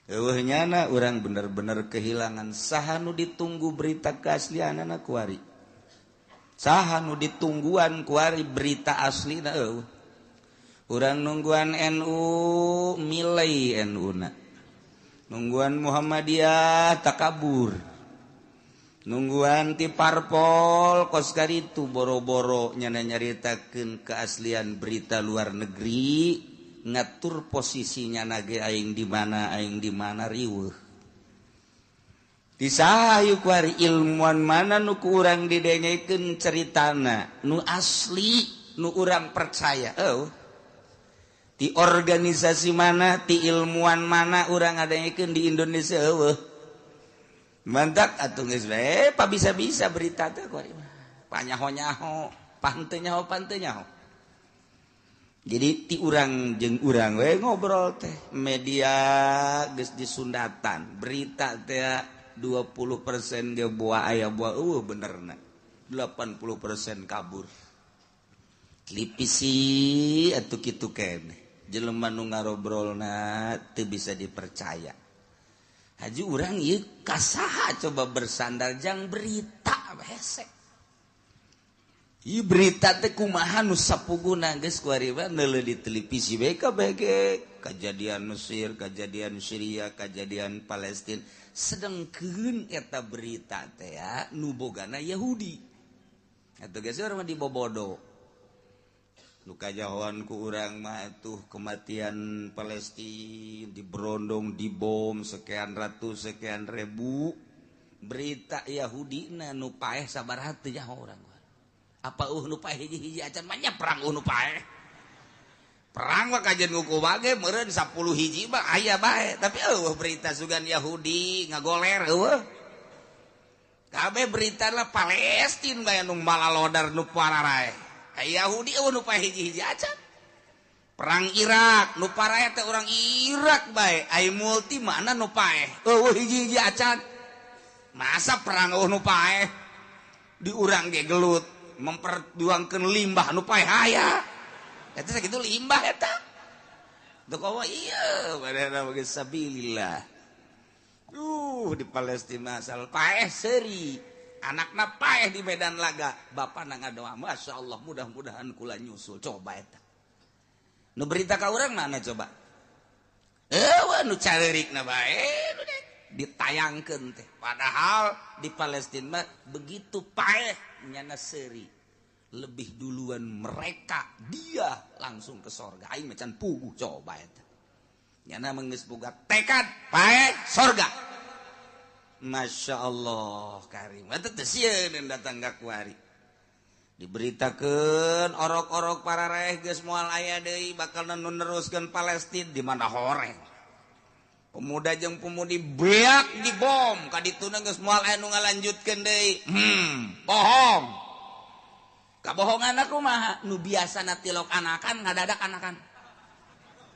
Eueuh nyana urang bener-bener kehilangan saha nu ditunggu berita keaslianana kuari. Saha nu ditungguan kuari berita aslina eueuh. Urang nungguan NU milai NU na. Nungguan Muhammadiyah takabur. Nungguan ti parpol kos kaditu boro-boro nyana nyaritakeun keaslian berita luar negeri, ngatur posisinya nage aing di mana riweuh. Di saha ieu kuari ilmuwan mana nu ku urang didengekeun ceritana nu asli nu urang percaya. Ti organisasi mana, ti ilmuwan mana urang ngadengekeun di Indonesia eueuh. Mantak atuh geus bae pa bisa-bisa berita teh kuari mah. Panyaho-nyaho, panteu nyaho. Jadi ti urang jeung urang we ngobrol teh. Media geus disundatan. Berita teh 20% ge buah aya buah eueuh benerna. 80% kabur. Lipisi atuh kitu keneh. Jelema nu ngarobrolna teu bisa dipercaya. Haji urang ieu kasaha coba bersandar jang berita hese. Ieu berita teh kumaha nu sapuguna geus kuari mah neuleuh di televisi bae kabeh kejadian Mesir, kejadian Syria, kejadian Palestina. Sedengkeun eta berita teh nu bogana Yahudi. Eta geus urang mah dibobodo. Nu kajahoan ku urang mah atuh kematian Palestina diberondong dibom sekian ratus sekian ribu. Berita Yahudi na nu paeh sabaraha teu nyaho urang. Apa nu paeh hiji-hiji acan mah nya perang nu paeh. Perang mah kajen nguku bage meureun 10 hiji mah aya bae, tapi berita sugan Yahudi ngagoler eueuh. Kabeh berita lah Palestina bae nu malalodar nu pararae. Yahudi nu paeh hiji-hiji acan. Perang Irak nu parae teh urang Irak bae. Ai multi mana nu paeh. Hiji-hiji acan. Masa perang nu paeh di urang ge gelut memperjuangkeun limbah nu paeh aya. Eta sakitu limbah eta. Teu komo ieu badana geus sabilillah. Di Palestina asal paeh seuri. Anakna paeh di Medan Laga, bapana ngadoa, Masya Allah mudah-mudahan kula nyusul. Coba eta. Nu berita ka urang mana coba? Nu careureukna bae nu ditayangkeun teh. Padahal di Palestina begitu paeh nyana seuri. Lebih duluan mereka dia langsung ke sorga. Aing macan puguh coba eta. Nyana geus boga tekad paeh sorga. Masya Allah karim. Eta teh sieun datang ka kuari. Diberitakeun orok-orok para raeh geus moal aya deui bakal neruskeun Palestina di mana horeng. Pemuda jeung pemudi beak dibom ka dituna geus moal aya nu ngalanjutkeun deui. Bohong. Kabohonganna kumaha? Nu biasana tilok anakan ngadadak anakan.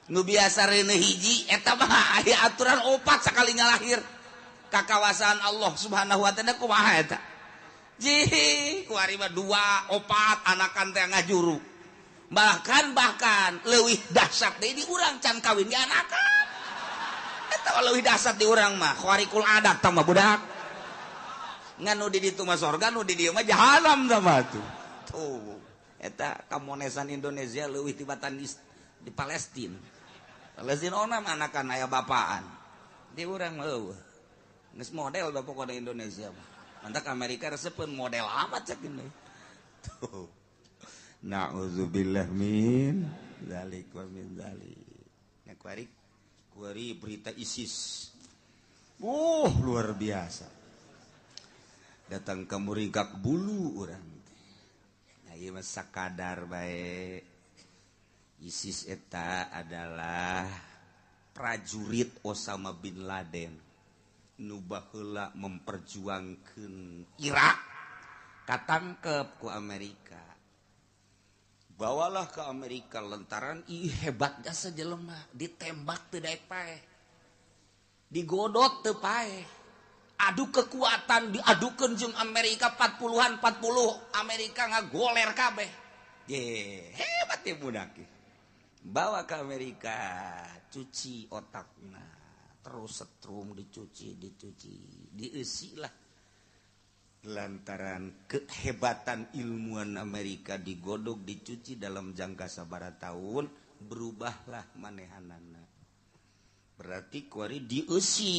Nu biasa reuneuh hiji eta mah aya aturan 4 sakali ngalahir. Kakawasan Allah Subhanahu wa taala kumaha eta? Kuari mah 2, 4 anakan teh ngajuru. bahkan leuwih dahsyat deui di urang can kawin dianakan eta leuwih dahsyat di urang mah kharikul adat tah mah budak ngan nu di ditu mah sorga nu di dieu mah jahanam tah mah tuh eta kamonesan Indonesia leuwih tibatan di Palestina onam anakan aya bapaan di urang mah eueuh geus model da pokona Indonesia mah mantak Amerika resepkeun model amat cek ini tuh na'udzubillah min zalik wa min zalik nya kuari berita ISIS luar biasa datang ke Murigak bulu urang nah ieu mah sakadar bae ISIS eta adalah prajurit Osama bin Laden nu baheula memperjuangkeun Irak katangkep ku Amerika bawalah ke Amerika lantaran hebatnya sajelema ditembak teu daek paeh digodot teu paeh adu kekuatan diadukeun jeung Amerika 40 Amerika ngagoler kabeh hebat ya budak bawa ke Amerika cuci otakna terus setrum dicuci dieusi lah lantaran kehebatan ilmuwan Amerika digodok dicuci dalam jangka sabaraha tahun berubahlah manehanana berarti kuari dieusi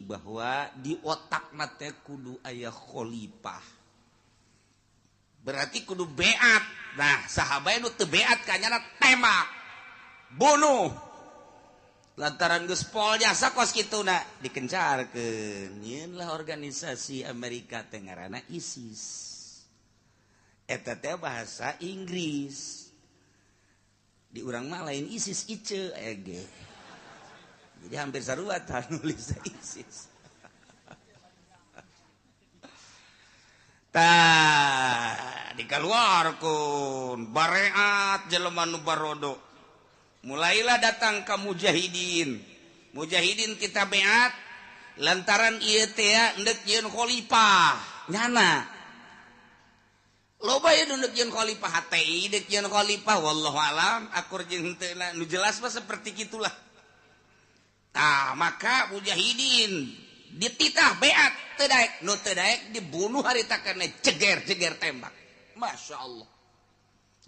bahwa di otakna teh kudu aya khalifah berarti kudu beat nah sahabat nu teu beat kanyana tembak bunuh lantaran geus pol jasa kos kituna dikencarkeun nyeun lah organisasi Amerika teh ngaranna ISIS eta teh bahasa Inggris di urang mah lain ISIS ice ege jadi hampir sarua tah nulis ISIS tah dikaluarkeun bareat jelema nu barodo mulailah datang ke mujahidin kita beat lantaran ieu teh endek yeun khalifah nyana loba ye endek yeun khalifah HTI endek yeun khalifah wallahu alam akur jeung teu nu jelas mah seperti gitulah tah maka mujahidin dititah beat teu daek nu teu daek dibunuh harita kana ceger tembak masyaallah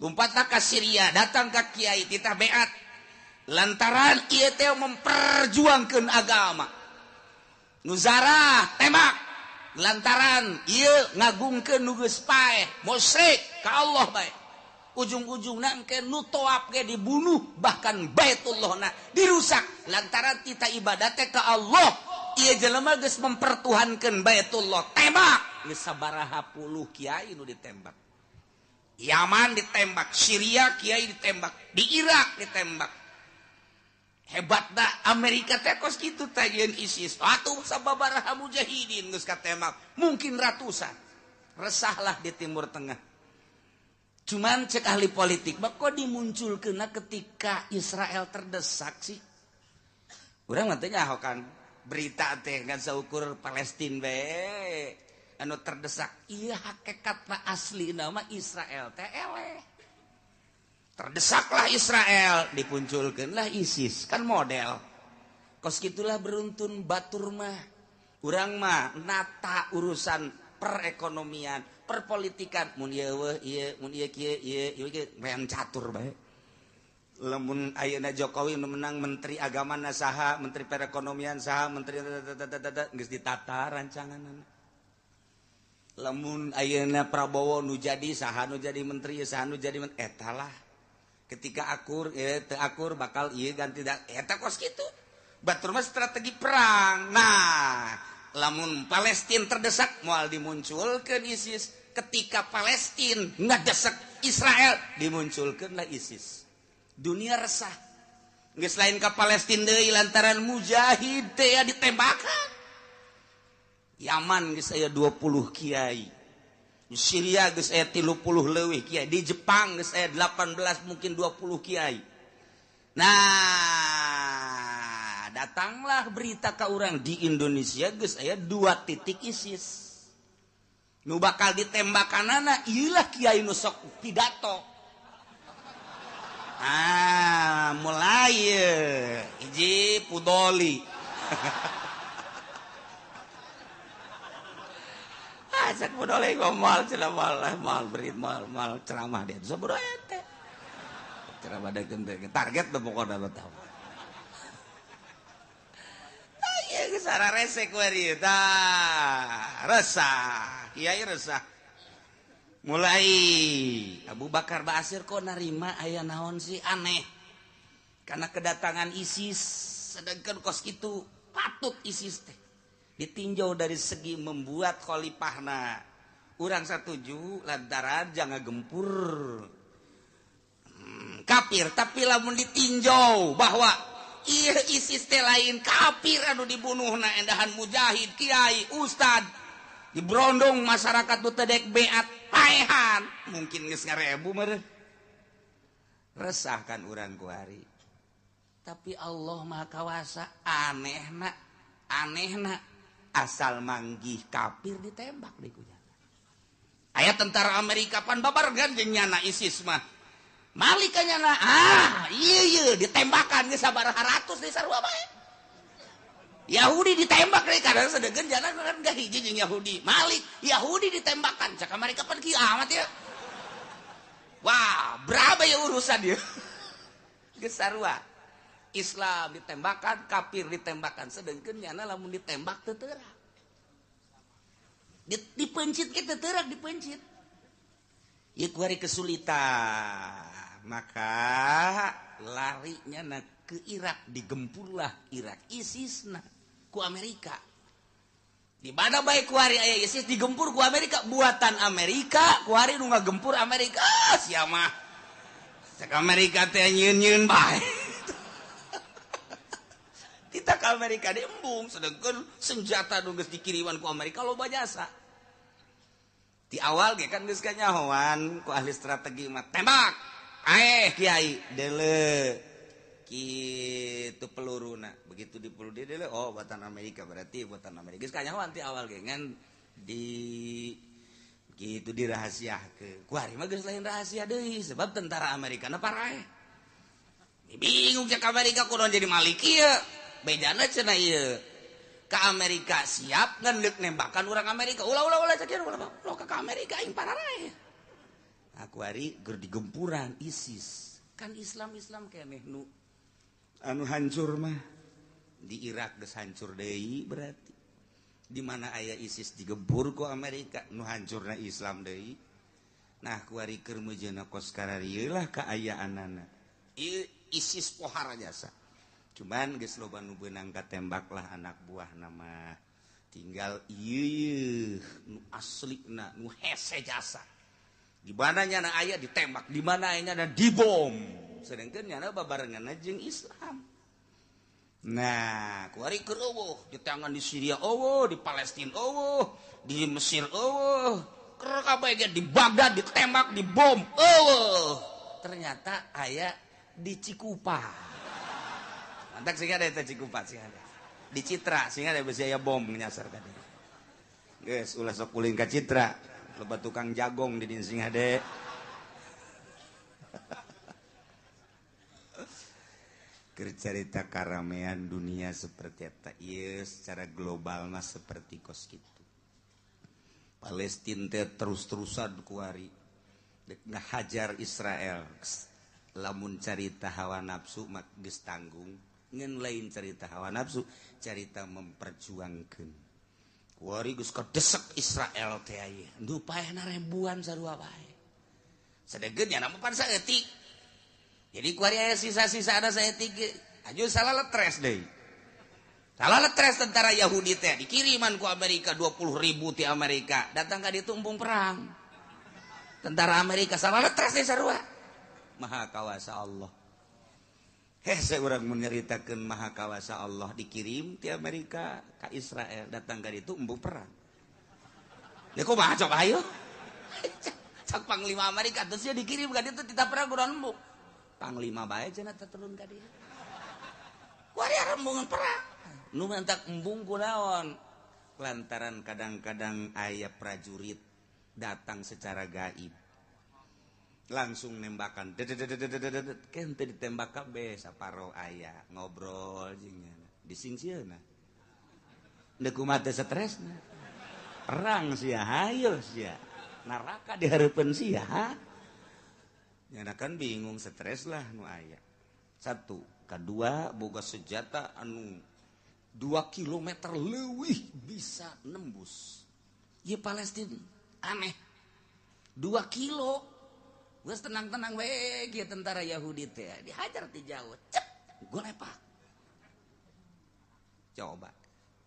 Lumpatna ka Syria datang ke kiai titah beat lantaran ieu teh memperjuangkeun agama nuzarah tembak lantaran ieu ngagungkeun nu geus paeh musyrik ka Allah bae ujung-ujungna engke nu toab ge dibunuh bahkan Baitullahna dirusak lantaran kita ibadat teh ka Allah ieu jelema geus mempertuhankeun Baitullah tembak geus sabaraha puluh kiai nu ditembak Yaman ditembak, Syria kiai ditembak, di Irak ditembak. Hebatna Amerika teh kos kitu teh yeun ISIS. Atuh sababaraha mujahidin geus katembak, mungkin ratusan. Resahlah di Timur Tengah. Cuman cek ahli politik, kok dimunculkeunna ketika Israel terdesak sih? Urang mah teh nyahokan berita teh ngan saukur Palestina bae. Anu terdesak iya hakikatna asli nama Israel teh eleh terdesaklah Israel dipunculkeunlah ISIS kan model kos gitulah beruntun batur mah urang mah nata urusan perekonomian perpolitikan mun ieu ieu mun ieu kieu ieu main catur bae lamun ayeuna Jokowi nu menang menteri agama saha menteri perekonomian saha menteri geus ditata rancanganna lamun ayeuna Prabowo nu jadi saha nu jadi menteri saha nu jadi etalah ketika akur teu akur bakal ieu ganti eta kos kitu batur mah strategi perang nah lamun Palestina terdesak moal dimunculkeun ISIS ketika Palestina ngadesak Israel dimunculkeunlah ISIS dunia resah geus lain ka Palestina deui lantaran mujahid teh ditembakan Yaman geus aya 20 kiai. Di Syria geus aya 30 leuwih kiai. Di Jepang geus aya 18 mungkin 20 kiai. Nah, datanglah berita ka urang di Indonesia geus aya 2 titik ISIS. Nu bakal ditembakanana ieulah kiai nu sok pidato. Fudoli. Cek Fudoli mal ceramah dia sabaraha ente. Ceramah dageun target teh pokona lo tahu. Iya geus resek we tah. Resah, kiai resah. Mulai Abu Bakar Ba'asyir kok narima aya naon sih aneh. Karena kedatangan ISIS sedangkan kos kitu patut ISIS teh ditinjau dari segi membuat khalifahna urang satuju lantaran jangan gempur kafir, tapi lamun ditinjau bahwa iya ISIS teh lain kafir anu dibunuhna endahan mujahid kiai ustad diberondong masyarakat tu tedek beat paehan mungkin geus ngarebu meureun resah kan urang ku hari. Tapi Allah Maha Kawasa anehna asal manggih kafir ditembak di kunyana. Aya tentara Amerika pan babargan jeung nyana ISIS mah. Malik ka nyana iya ditembakan geus sabaraha ratus di sarua bae. Yahudi ditembak deui karena sedeugeun jana kan gak hiji jeung Yahudi. Malik Yahudi ditembakkan cak Amerika pan kiamat ya. Wah, berapa ya urusan dia? Geus sarua. Islam ditembakkan, kafir ditembakkan, sedangkan nyana lamun ditembak teu teurak. Dipencit kita teurak dipencit. Ieu kuari kesulitan. Maka larinya ke Irak, digempurlah Irak ISISna ku Amerika. Di mana bae kuari aya ISIS digempur ku Amerika, buatan Amerika, kuari nu ngagempur Amerika. Sia mah. Cek Amerika teh nyieun-nyieun bae. Kita ke Amerika diembung, sedangkan senjata nu geus dikiriman ku Amerika loba jasa. Di awal ge kan geus kanyahoan ku ahli strategi mah tembak. Kiai deuleu. Kitu peluruna. Begitu dipeluru deuleu oh buatan Amerika berarti buatan Amerika. Geus kanyahoan ti awal ge ngan di gitu dirahasiakeun. Ku ari mah geus lain rahasia deui sebab tentara Amerika na paraeh. Bingung cek Amerika kudu jadi malik ieu. Bedana cenah ieu. Ka Amerika siap ngendek nembakan orang Amerika. Ulah cek ieu ulah ka Amerika aing pararae. Aku ari keur digempuran ISIS. Kan Islam keneh nu anu hancur mah. Di Irak geus hancur deui berarti. Di mana aya ISIS digempur ku Amerika nu hancurna Islam deui. Nah ku ari keur meujeuna kos kararieu lah kaayaanana. Ieu ISIS pohara jasa. Cuman geus loba nu beunang katembak lah anak buah nama tinggal ieu nu aslina nu hese jasa di mana nyana aya ditembak di mana aya nyana dibom sedengkeun nyana babarenganna jeung Islam. Nah kuari keur eueuh di tangan di Syria eueuh di Palestina eueuh di Mesir eueuh keur kabeh ge di Baghdad ditembak dibom eueuh ternyata aya di Cikupa. Mantak sehingga ada itu Cikupa sih ada. Di Citra sehingga ada besi aya bom nyasar ka dieu. Geus ulah sok kuling ka Citra. Loba tukang jagong di dieu sing ade. Keur carita karamean dunia seperti eta ieu secara global mah seperti kos kitu. Palestina teh terus-terusan kuari dek ngahajar Israel. Lamun carita hawa nafsu mak geus tanggung. Ngan lain cerita hawa nafsu, cerita memperjuangkan. Kuari geus kadesek Israel teh aya. Ndu paehna ribuan sarua bae. Sadegeun nya mah pan saeutik. Jadi kuari aya sisa-sisa ada saeutik aju salah letres deui. Salah letres tentara Yahudi teh dikiriman ku Amerika 20.000 ti Amerika, datang ka ditu umpung perang. Tentara Amerika salah letres deui sarua. Maha Kawasa Allah. Saya orang menyeritakan Maha Kawasa Allah dikirim ti Amerika ke Israel datang ke itu embung perang. Ya kok mah coba ayo. Cak panglima Amerika terus dia dikirim ke itu tidak perang kurang embung. Panglima bae cenah turun ka dieu. Wari embungan perang. Nu mantak embung kunaon? Lantaran kadang-kadang aya prajurit datang secara gaib. Langsung nembakan kente ditembak kabeh saparo aya ngobrol jeung disingsieuna deuk kumaha teh stresna perang sia hayo sia neraka di hareupeun sia nyana kan bingung stres lah nu aya satu kedua boga senjata anu 2 kilometer leuwih bisa nembus ieu Palestina aneh 2 kilo geus tenang-tenang we kieu tentara Yahudi teh dihajar ti jauh cek golepak coba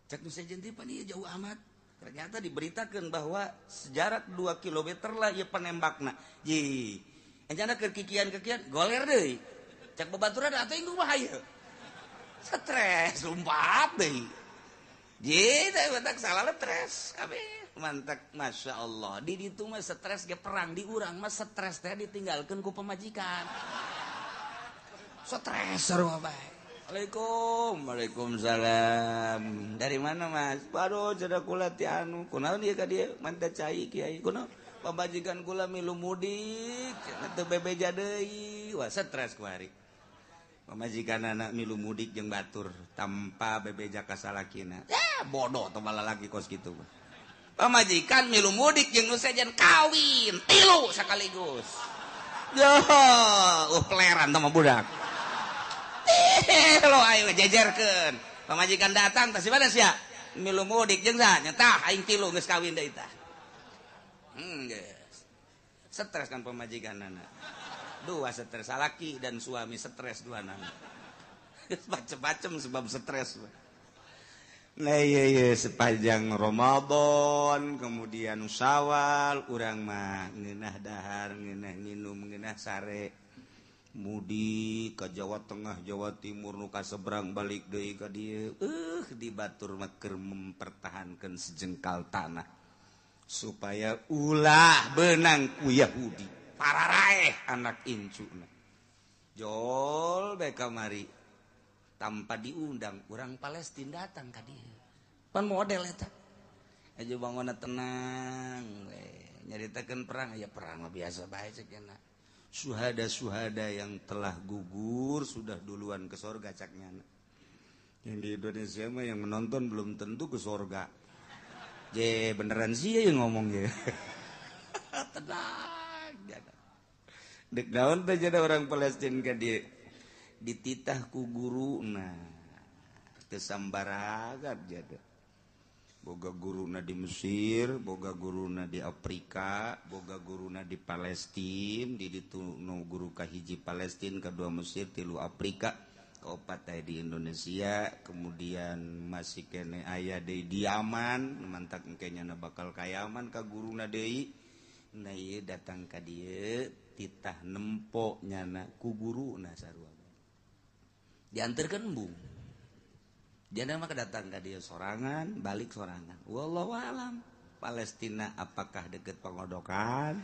cek nu sejen ti pan ieu jauh amat ternyata diberitakeun bahwa sejarak 2 kilometer lah ieu penembakna ji enjana keur kikian-kikian goler deui cek babaturan atuh inggu mah hayu stres lumpat deui ji teh batak salah stres kabeh mantak Masya Allah di ditu mah stres ge perang di urang mah stres teh ditinggalkeun ku pemajikan stres sarua bae Waalaikumsalam dari mana Mas baru cenah kula ti anu kunaon ieu ka dieu mantep cai kiai kunaon pamajikan kula milu mudik teu bebeja deui wah stres ku hari pamajikan anak milu mudik jeung batur tanpa bebeja ka salakina bodoh teu lalaki kos kitu pamajikan milu mudik jeung nu sejen kawin 3 sakaligus yo peleran sama budak lo ayo jejerkeun pamajikan datang tah simana sia milu mudik jeung nya tah aing 3 geus kawin deui tah geus stres kan pamajikanana 2 stres salaki dan suami stres duanana macem-macem sebab stres. Nah iya sepanjang Ramadan kemudian Syawal urang mah ngeunah dahar ngeunah nginum ngeunah sare mudik ka Jawa Tengah Jawa Timur nu kaseberang balik deui ka dieu di batur mah keur mempertahankeun sejengkal tanah supaya ulah beunang ku Yahudi pararaeh anak incuna jol bae kamari tanpa diundang orang Palestina datang ka dieu pan model eta aja bangona tenang we nyaritakeun perang ya perang mah biasa bae cenah syuhada yang telah gugur sudah duluan ke surga caknya yang di Indonesia mah yang menonton belum tentu ke surga je beneran sih yang ngomong ya tenang dek daun teh jadi orang Palestina ka dieu dititah ku guruna teu sambaragat jadi boga guruna di Mesir boga guruna di Afrika boga guruna di Palestina di ditu nu guru kahiji Palestina kedua Mesir tilu Afrika kaopat aya di Indonesia kemudian masih kene aya di Yaman mantak engke nya bakal ka Yaman ka guruna deui nah ieu datang ka dieu titah nempo nyana ku guruna sarua dianterkeun embung jana mah kedatang ka dieu sorangan balik sorangan wallahu alam Palestina apakah deket pengodokan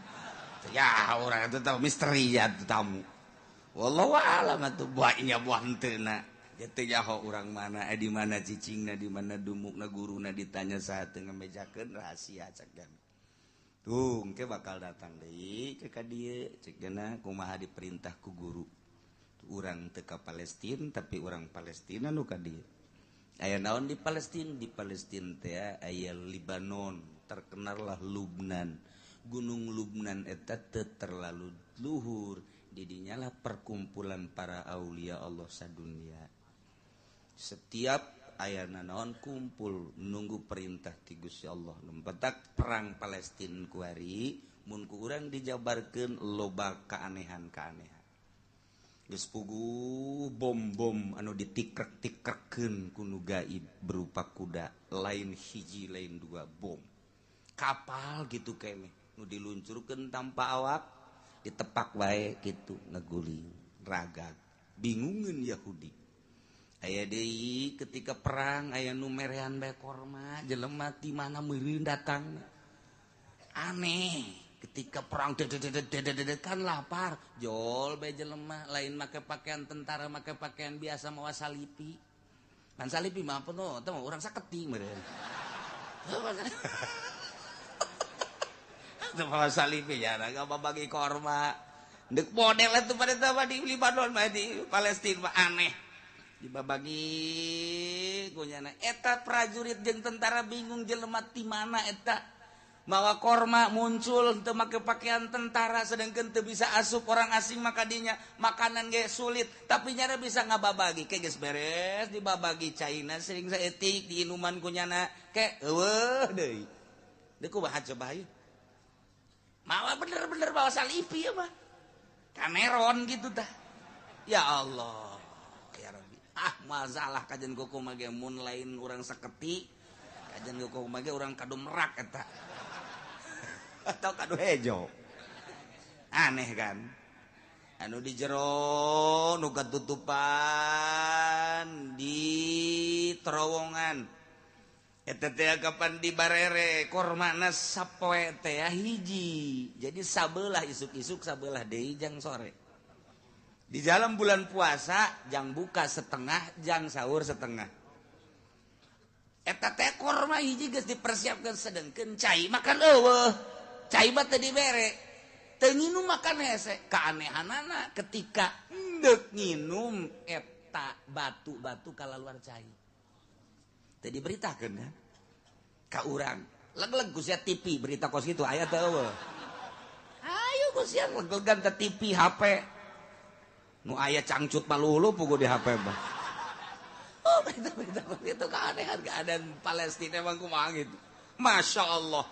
ya urang itu tahu misteri ya tamu wallahu alam atuh buahnya buah henteuna teu nyaho urang mana di mana cicingna di mana dumukna guruna ditanya saat teu ngamejakeun rahasia cak jana tuh engke bakal datang deui ke ka dieu cek jana kumaha diperintah ku guru urang teu ka Palestina tapi urang Palestina nu ka dieu aya naon di Palestina teh aya Libanon terkenallah Lubnan gunung Lubnan eta teu terlalu luhur didinya lah perkumpulan para aulia Allah sadunia setiap ayana naon kumpul nunggu perintah ti Gusti Allah nempetak perang Palestina ku ari mun ku urang dijabarkeun loba kaanehan-kaanehan geus puguh bom-bom anu ditikrek-tikrekeun ku nu gaib berupa kuda lain hiji lain 2 bom kapal gitu keneh nu diluncurkeun tanpa awak ditepak wae kitu ngaguling ragag bingungeun Yahudi aya deui ketika perang aya nu merean bae korma jelema ti mana meureun datang aneh ketika perang kan lapar jol bae jelema lain make pakaian tentara make pakaian biasa mawa salipi kan salipi mah apa no teh urang saketi meureun teu mawa salipi ya enggak bagi korma deuk model atuh pada teh di Libanon mah di Palestina mah aneh dibabagi kunyana eta prajurit jeung tentara bingung jelema ti mana eta mawa korma muncul teu make pakaian tentara sedangkan teu bisa asup orang asing maka dinya makanan ge sulit tapi nyana bisa ngababagi ke geus beres dibabagi caina sering saeutik di inuman kunyana ke eueuh deui deku baha coba ieu mawa bener-bener bawa salipi ya mah Cameron gitu tah ya Allah ya Rabbi masalah kajen kuku mage mun lain urang saketi kajen kuku mage urang kadu merak eta atau kadu hejo aneh kan anu di jero nu katutupan di terowongan eta teh kapan di barere kormana sapoe teh hiji jadi sabelah isuk-isuk sabelah deui jang sore di dalam bulan puasa jang buka setengah jang sahur setengah eta teh korma hiji geus dipersiapkeun sedengkeun cai makan eueuh cai mah teu dibere teu nginum makan hese kaanehanana ketika hendeuk nginum eta batu-batu kalaluar cai teu diberitakeun ya ka urang leg-leg ku sia TV berita kos kitu aya teu eueuh ayo ku sia leg-legan teh TV HP nu aya cangcut malulu pugu di HP mah oh berita itu keadaan Palestina emang kumaha gitu Masya Allah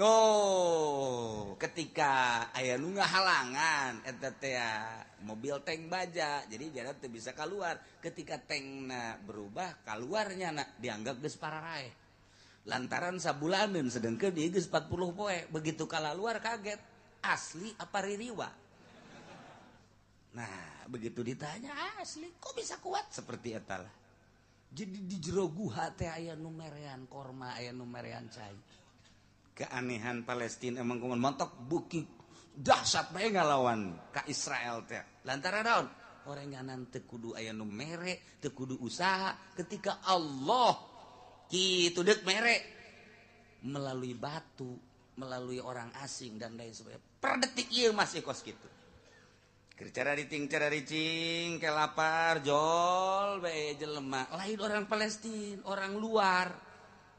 oh ketika aya nu ngahalangan eta teh mobil tank baja jadi jalan teu bisa keluar ketika tankna berubah keluarnya dianggap geus pararae lantaran sabulaneun sedengkeun ieu geus 40 poe begitu kalaluar kaget asli apa ririwa nah begitu ditanya asli kok bisa kuat seperti eta lah jadi di jero guha teh aya nu merean korma aya nu merean cai keanehan Palestina emang kumaha montok buki dahsyat bae ngalawan ka Israel teh lantaran naon orenganan teu kudu aya nu mere teu kudu usaha ketika Allah kitu deuk mere melalui batu melalui orang asing dan lain sebagainya per detik ieu masih kos kitu cara ricing ke lapar jol bae jelema lain orang Palestina orang luar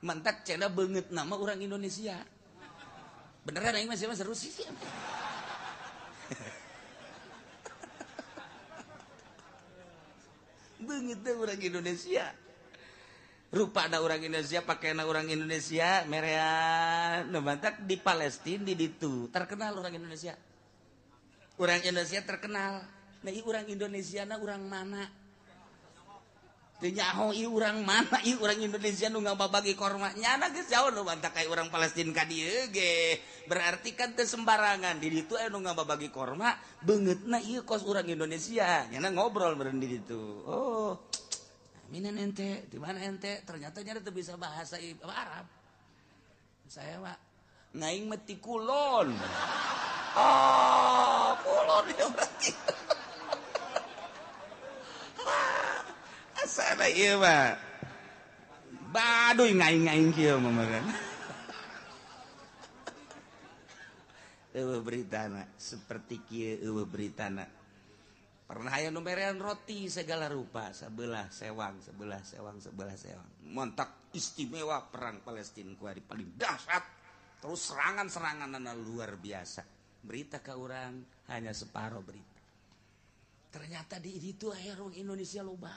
mantak cena banget nama orang Indonesia beneran aing masih seru sih banget orang Indonesia rupa ada orang Indonesia pakaian orang Indonesia merean mantak di Palestina di ditu terkenal orang Indonesia terkenal nah ieu urang Indonesia na urang mana teu nyaho ieu urang mana ieu urang Indonesia nu ngababagi korma nyana geus jauh nu bantak kayak urang Palestina ka dieu ge berarti kan teu sembarangan di ditu aya nu ngababagi korma beungeutna ieu kos urang Indonesia nyana ngobrol beureun di ditu oh minan ente di mana ente ternyata nyana teu bisa bahasa Arab saya mah ngaing meti kulon oh kulon ya berarti asana ieu mah baduy ngaing-ngaing kieu mah kan eueuh beritana seperti kieu eueuh beritana pernah aya nu merean roti segala rupa sebelah sewang montak istimewa perang Palestina ku ari paling dahsyat terus serangan-seranganna luar biasa berita ke orang hanya separuh berita ternyata di itu aya orang Indonesia loba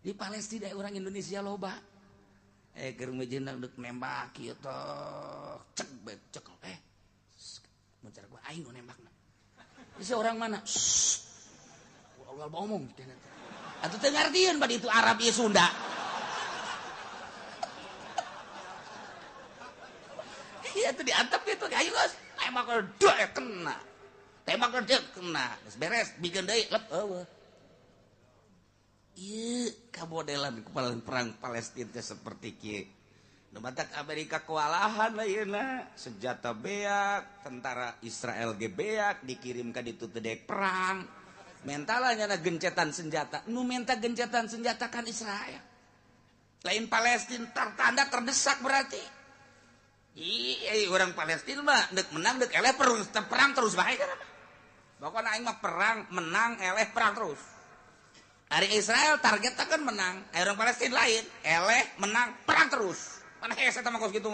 di Palestina orang Indonesia loba keur mejeunang deuk nembak kieu toh cek mencar gua aing nu nembakna si orang mana ulah ngomong atuh teu ngartieun bade itu Arab ieu Sunda iya tuh diantep gitu ayo guys tembak kena beres bikin deui lep eueuh ieu kamodelan kepala perang Palestina seperti kieu nu batak Amerika kewalahan ayeuna senjata beak tentara Israel ge beak dikirim ka ditu teu daek perang mentalnya na gencetan senjata nu minta gencetan senjata kan Israel lain Palestina tertanda terdesak berarti iya orang Palestina mah dek menang dek eleh perang terus bae kan pokoknya aing mah perang menang eleh perang terus Hari Israel targetnya kan menang, orang Palestina lain, menang, perang terus. Mana hese sama kos gitu?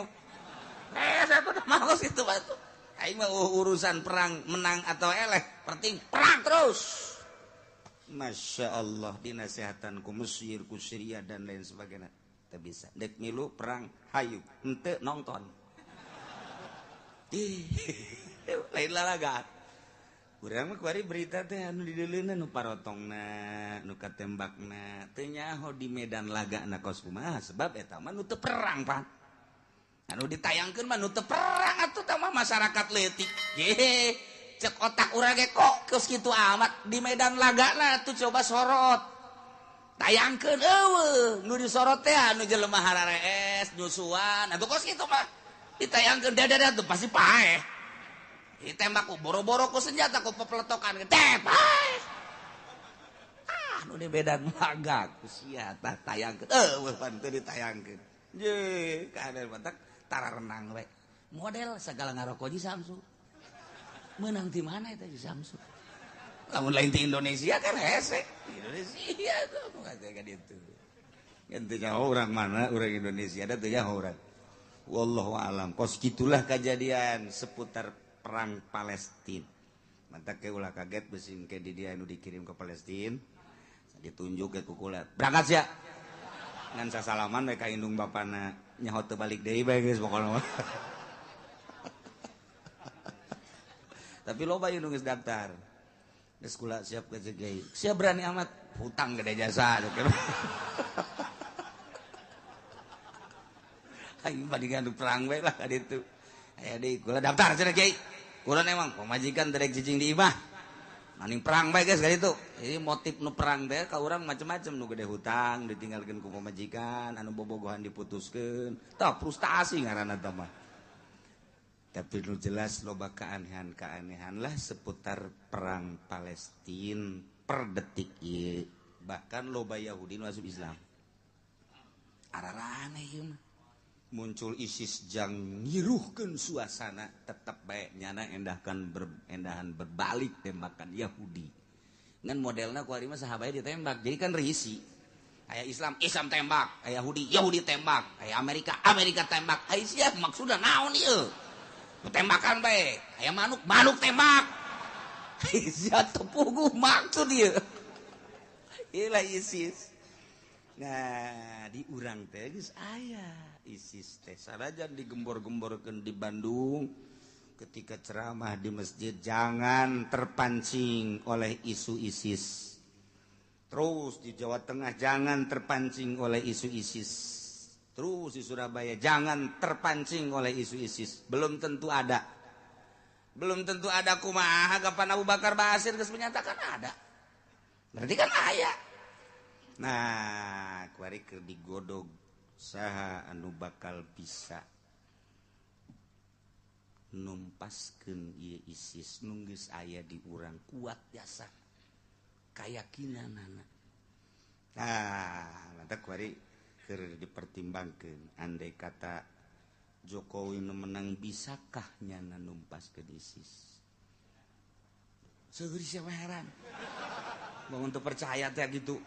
Hese tuh mah kos gitu batu. Aing mah urusan perang menang atau penting perang terus. Masya Allah, dinasehatan ku Mesir, ku Syria dan lain sebagainya. Tak bisa. Dek milu perang, hayu, ente nonton. Lain lalagat. Urang mah kuari berita teh anu dideuleunan nu parotongna, nu katembakna, teu nyaho di medan lagana kos kumaha sebab eta mah nu teu perang, Pak. Anu ditayangkeun mah nu teu perang atuh tah mah masyarakat leutik. Ye, cek otak urang ge kok geus kitu amat di medan lagana tuh coba sorot. Tayangkeun eueuh, nu disorot teh anu jelema hararees, nyusuan, atuh kos kitu mah. Ditayangkeun dadada tuh pasti paeh. Ditembak ku boro-boro ku senjata ku pepletokan tembak. Nu di medan laga ku sia tah tayangkeun. Panteu ditayangkeun. Je, kader batak tara renang we. Model segala ngaroko di Samsu. Menang di mana eta di Samsu? Lamun lain di Indonesia kan hese. Indonesia tuh kayak gitu. Ente nyaho urang mana urang Indonesia da teu nyaho urang. Wallahu alam. Kos gitulah kejadian seputar perang Palestina. Mantap ke ulah kaget besin ke di dia anu dikirim ke Palestina. Ditunjuk ke kukulat. Berangkat sia. Ngan sasalaman we ka indung bapana nyaho teu balik deui bae geus pokona. Tapi loba ieu nu geus daftar. Geus kula siap ke jegei. Sia berani amat hutang gede jasa. Aing bandingan perang we lah ka ditu. Aya deui kula daftar cenah Kiai. Kula emang pemajikan derek cicing di imah. Maning perang bae guys kali itu. Jadi motif nu perang teh ka urang macam-macam nu gede hutang ditinggalkeun ku pemajikan, anu bobogohan diputuskeun. Tah frustasi ngaranna teh mah. Tapi nu jelas loba keanehan-keanehan lah seputar perang Palestina per detik ieu. Bahkan loba Yahudi nu asup Islam. Ararane ieu mah. Muncul ISIS jang ngiruhkeun suasana tetap baik nyana endahan berbalik tembakan Yahudi ngan modelna kuari mah sahabat ditembak jadi kan risi aya Islam tembak aya Yahudi tembak aya Amerika tembak aya sia maksudna naon ieu tembakan bae aya manuk tembak sia tepuguh maksud ieu ieu ISIS. Nah di urang teh geus aya ISIS teh sarajan digembor-gemborkeun di Bandung ketika ceramah di masjid jangan terpancing oleh isu ISIS. Terus di Jawa Tengah jangan terpancing oleh isu ISIS. Terus di Surabaya jangan terpancing oleh isu ISIS. Belum tentu ada kumaha kapan Abu Bakar Basir geus menyatakan ada. Berarti kan aya. Nah, kuari keur digodog saha anu bakal bisa numpaskeun ieu ISIS nu geus aya di urang kuat jasa kayakinanana. Nah, mantap kuari keur dipertimbangkeun andai kata Jokowi nu menang bisakah nyana numpaskeun ISIS. Seueur siapa heran. Bangun teu percaya teh gitu.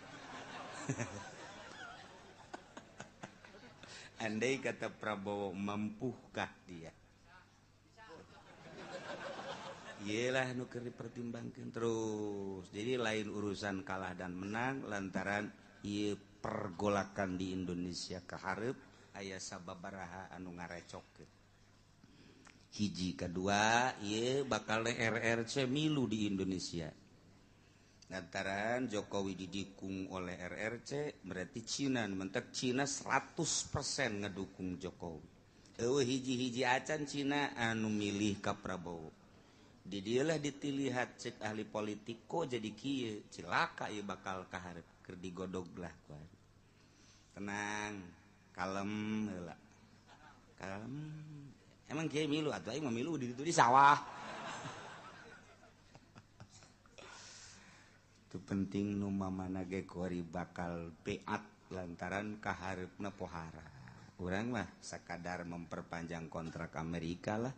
Andai kata Prabowo mampukah dia? Iyalah nu keur dipertimbangkeun terus. Jadi lain urusan kalah dan menang lantaran ieu pergolakan di Indonesia kahareup aya sababaraha anu ngarecokeun. Hiji kedua ieu bakal RRC milu di Indonesia. Lantaran Jokowi didukung oleh RRC berarti Cina mentek Cina 100% ngedukung Jokowi. Hiji-hiji acan Cina anu milih ka Prabowo. Di dieulah ditilihat cek ahli politik kok jadi kieu cilaka ieu bakal kaharep keur digodog lah kuari. Tenang, kalem heula. Kalem. Emang kieu milu atuh aing mah milu di ditu di sawah. Itu penting nu mamana ge kuari bakal beat lantaran kahareupna pohara. Urang mah sakadar memperpanjang kontrak Amerika lah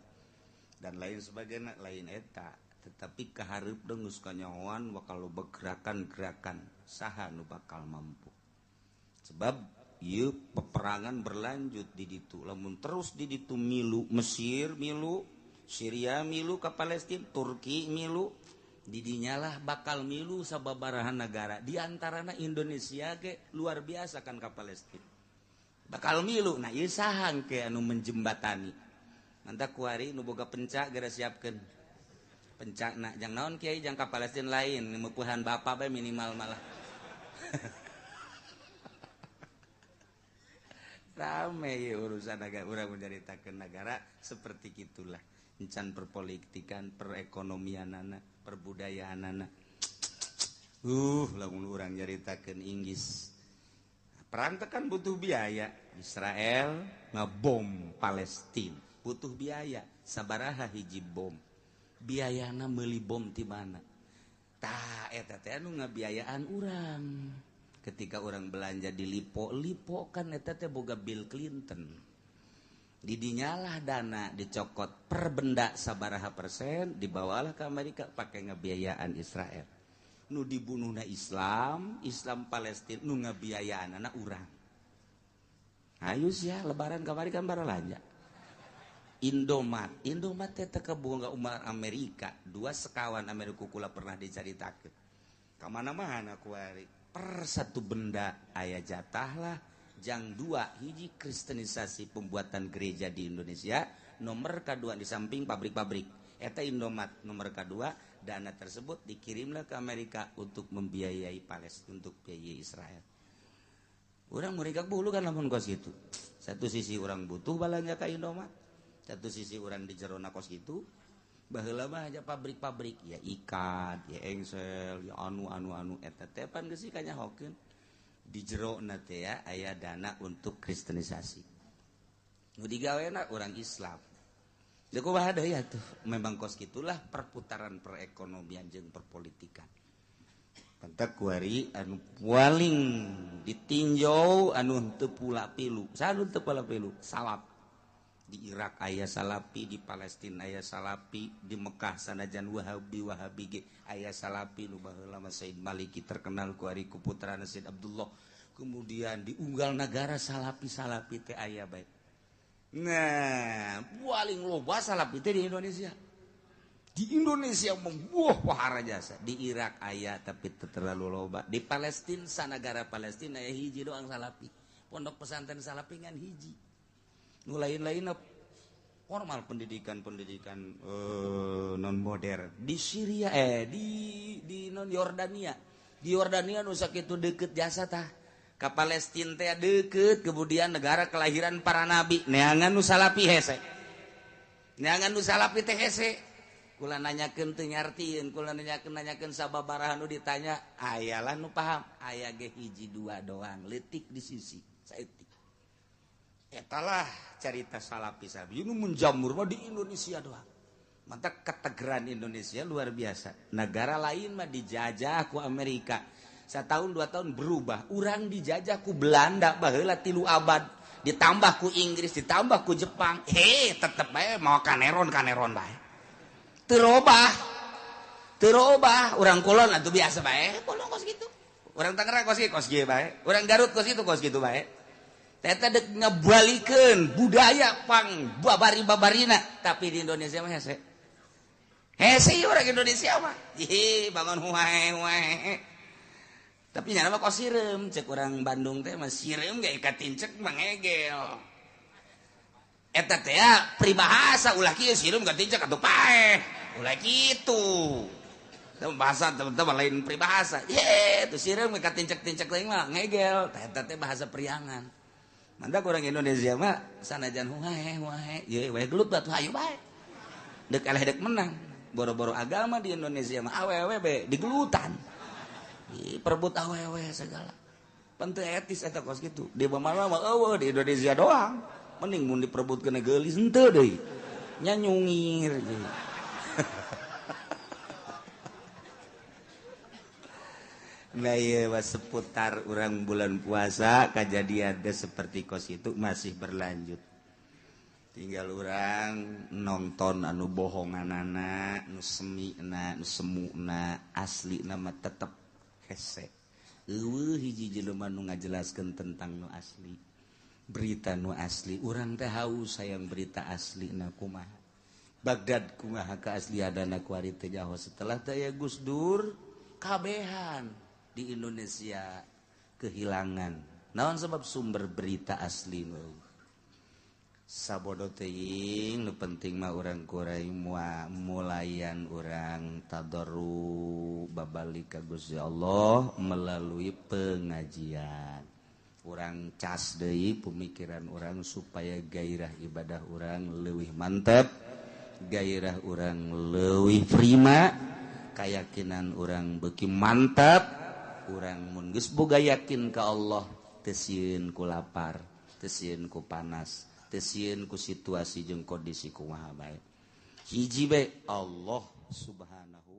dan lain sebagainya lain eta. tetapi keharap dengus kanyawan bakal loba gerakan-gerakan saha nu bakal mampu sebab ieu peperangan berlanjut di ditu lamun terus di ditu milu Mesir milu Syria milu ka Palestina Turki milu didinyalah bakal milu sababarahan negara diantarana Indonesia ge luar biasa kan ka Palestina bakal milu nah ieu saha ke anu menjembatani mantap kuari nu boga pencak gara siapkeun pencak nak jang naon kiai jang ka Palestina lain mupuhan bapak bae minimal malah rame ya urusan negara urang menceritakeun negara seperti gitulah encan perpolitikan perekonomian anak perbudayaan anak lamun urang nyaritakeun Inggris perang tekan butuh biaya Israel ngebom Palestina butuh biaya sabaraha hiji bom biayana meuli bom ti mana tah eta teh anu ngabiayaan urang ketika orang belanja di lipo kan eta teh boga Bill Clinton didinyalah dana dicokot per benda sabaraha persen dibawalah ke Amerika pakai ngabiayaan Israel nu dibunuhna Islam Palestina nu ngabiayaan anak urang ayo ya lebaran kamari kan baralanja Indomat teh tekebunga umat Amerika dua sekawan Amerika kula pernah dicaritakeun ka mana-mana kuari per satu benda aya jatah lah jang dua hiji kristenisasi pembuatan gereja di Indonesia nomor kedua di samping pabrik-pabrik eta Indomat nomor kedua dana tersebut dikirimlah ke Amerika untuk membiayai Palestina untuk biayai Israel urang mereka bulu kan lamun kos gitu satu sisi orang butuh balanja ka Indomat satu sisi orang di jerona kos gitu baheula mah aja pabrik-pabrik ya ikat ya engsel ya anu eta teh pan geus kanyahokeun di jerona teh ya aya dana untuk kristenisasi nu digawena urang Islam da kumaha deui atuh memang kos gitulah perputaran perekonomian jeung perpolitikan pantak kuari anu paling ditinjau anu teu pula pilu saha teu pula pilu salap di Irak aya salapi di Palestina aya salapi di Mekah sanajan Wahabi ge aya salapi nu baheula mah Said Maliki terkenal ku ari ku putrana Said Abdullah kemudian di unggal negara salapi teh aya bae nah paling loba salapi teh di Indonesia membuah pahara jasa di Irak aya tapi terlalu loba di Palestina sanagara Palestina aya hiji doang salapi pondok pesantren salapi ngan hiji nu lain-lain formal pendidikan non modern di Syria di non Yordania nu sakitu deukeut jasa tah ka Palestina teh deukeut kemudian negara kelahiran para nabi neangan nu salapi hese kula nanyakeun teu nyartieun kula nanyakeun sababaraha nu ditanya ayalah nu paham aya ge hiji dua doang leutik di sisi saeutik etalah cerita salapi ini menjamur mah di Indonesia doang mantap ketegeran Indonesia luar biasa negara lain mah dijajah ku Amerika setahun 2 tahun berubah urang dijajah ku Belanda baheula 3 abad ditambah ku Inggris ditambah ku Jepang tetep bae mau kaneron bae teu robah urang kulon atuh biasa bae kulon kos gitu urang Tangerang kos kieu bae urang Garut kos gitu bae teta dek ngebalikeun budaya pang babari-babarina tapi di Indonesia mah hese orang Indonesia mah bangun huae tapi nya mah kos sireum cek urang Bandung teh mah sireum ge katincek mangegel eta teh pribahasa ulah kieu sireum katincek atuh paeh ulah kitu bahasa teman-teman lain pribahasa tuh sireum katincek-tincek lain mah ngegel eta teh bahasa priangan mandak orang Indonesia mah sanajan huae ye we gelut batu hayu bae dek eleh dek menang boro-boro agama di Indonesia mah awewe be digelutan perebut awewe segala penteu etis eta kos kitu di bamana mah eueuh di Indonesia doang mending mun diperebutkeun geulis henteu deui nya nyungir nah iya seputar orang bulan puasa kejadian seperti kos itu masih berlanjut tinggal orang nonton anu bohongan anak nu semi nu semu asli nama tetep hese hiji jelema nu ngajelaskeun tentang nu asli berita nu asli urang teh haus sayang berita asli na kumaha Baghdad kumaha keaslianana ku ari teh nyaho setelah teh Gus Dur kabehan di Indonesia kehilangan naon sebab sumber berita asli nu sabodo teuing nu penting mah urang kuray mulayan urang tadarru babalik ka Gusti Allah melalui pengajian urang cas deui pemikiran urang supaya gairah ibadah urang leuwih mantep gairah urang leuwih prima kayakinan urang beuki mantap urang mun geus boga yakin ka Allah teu sieun ku lapar teu sieun ku panas teu sieun ku situasi jeung kondisi kumaha bae hiji bae Allah subhanahu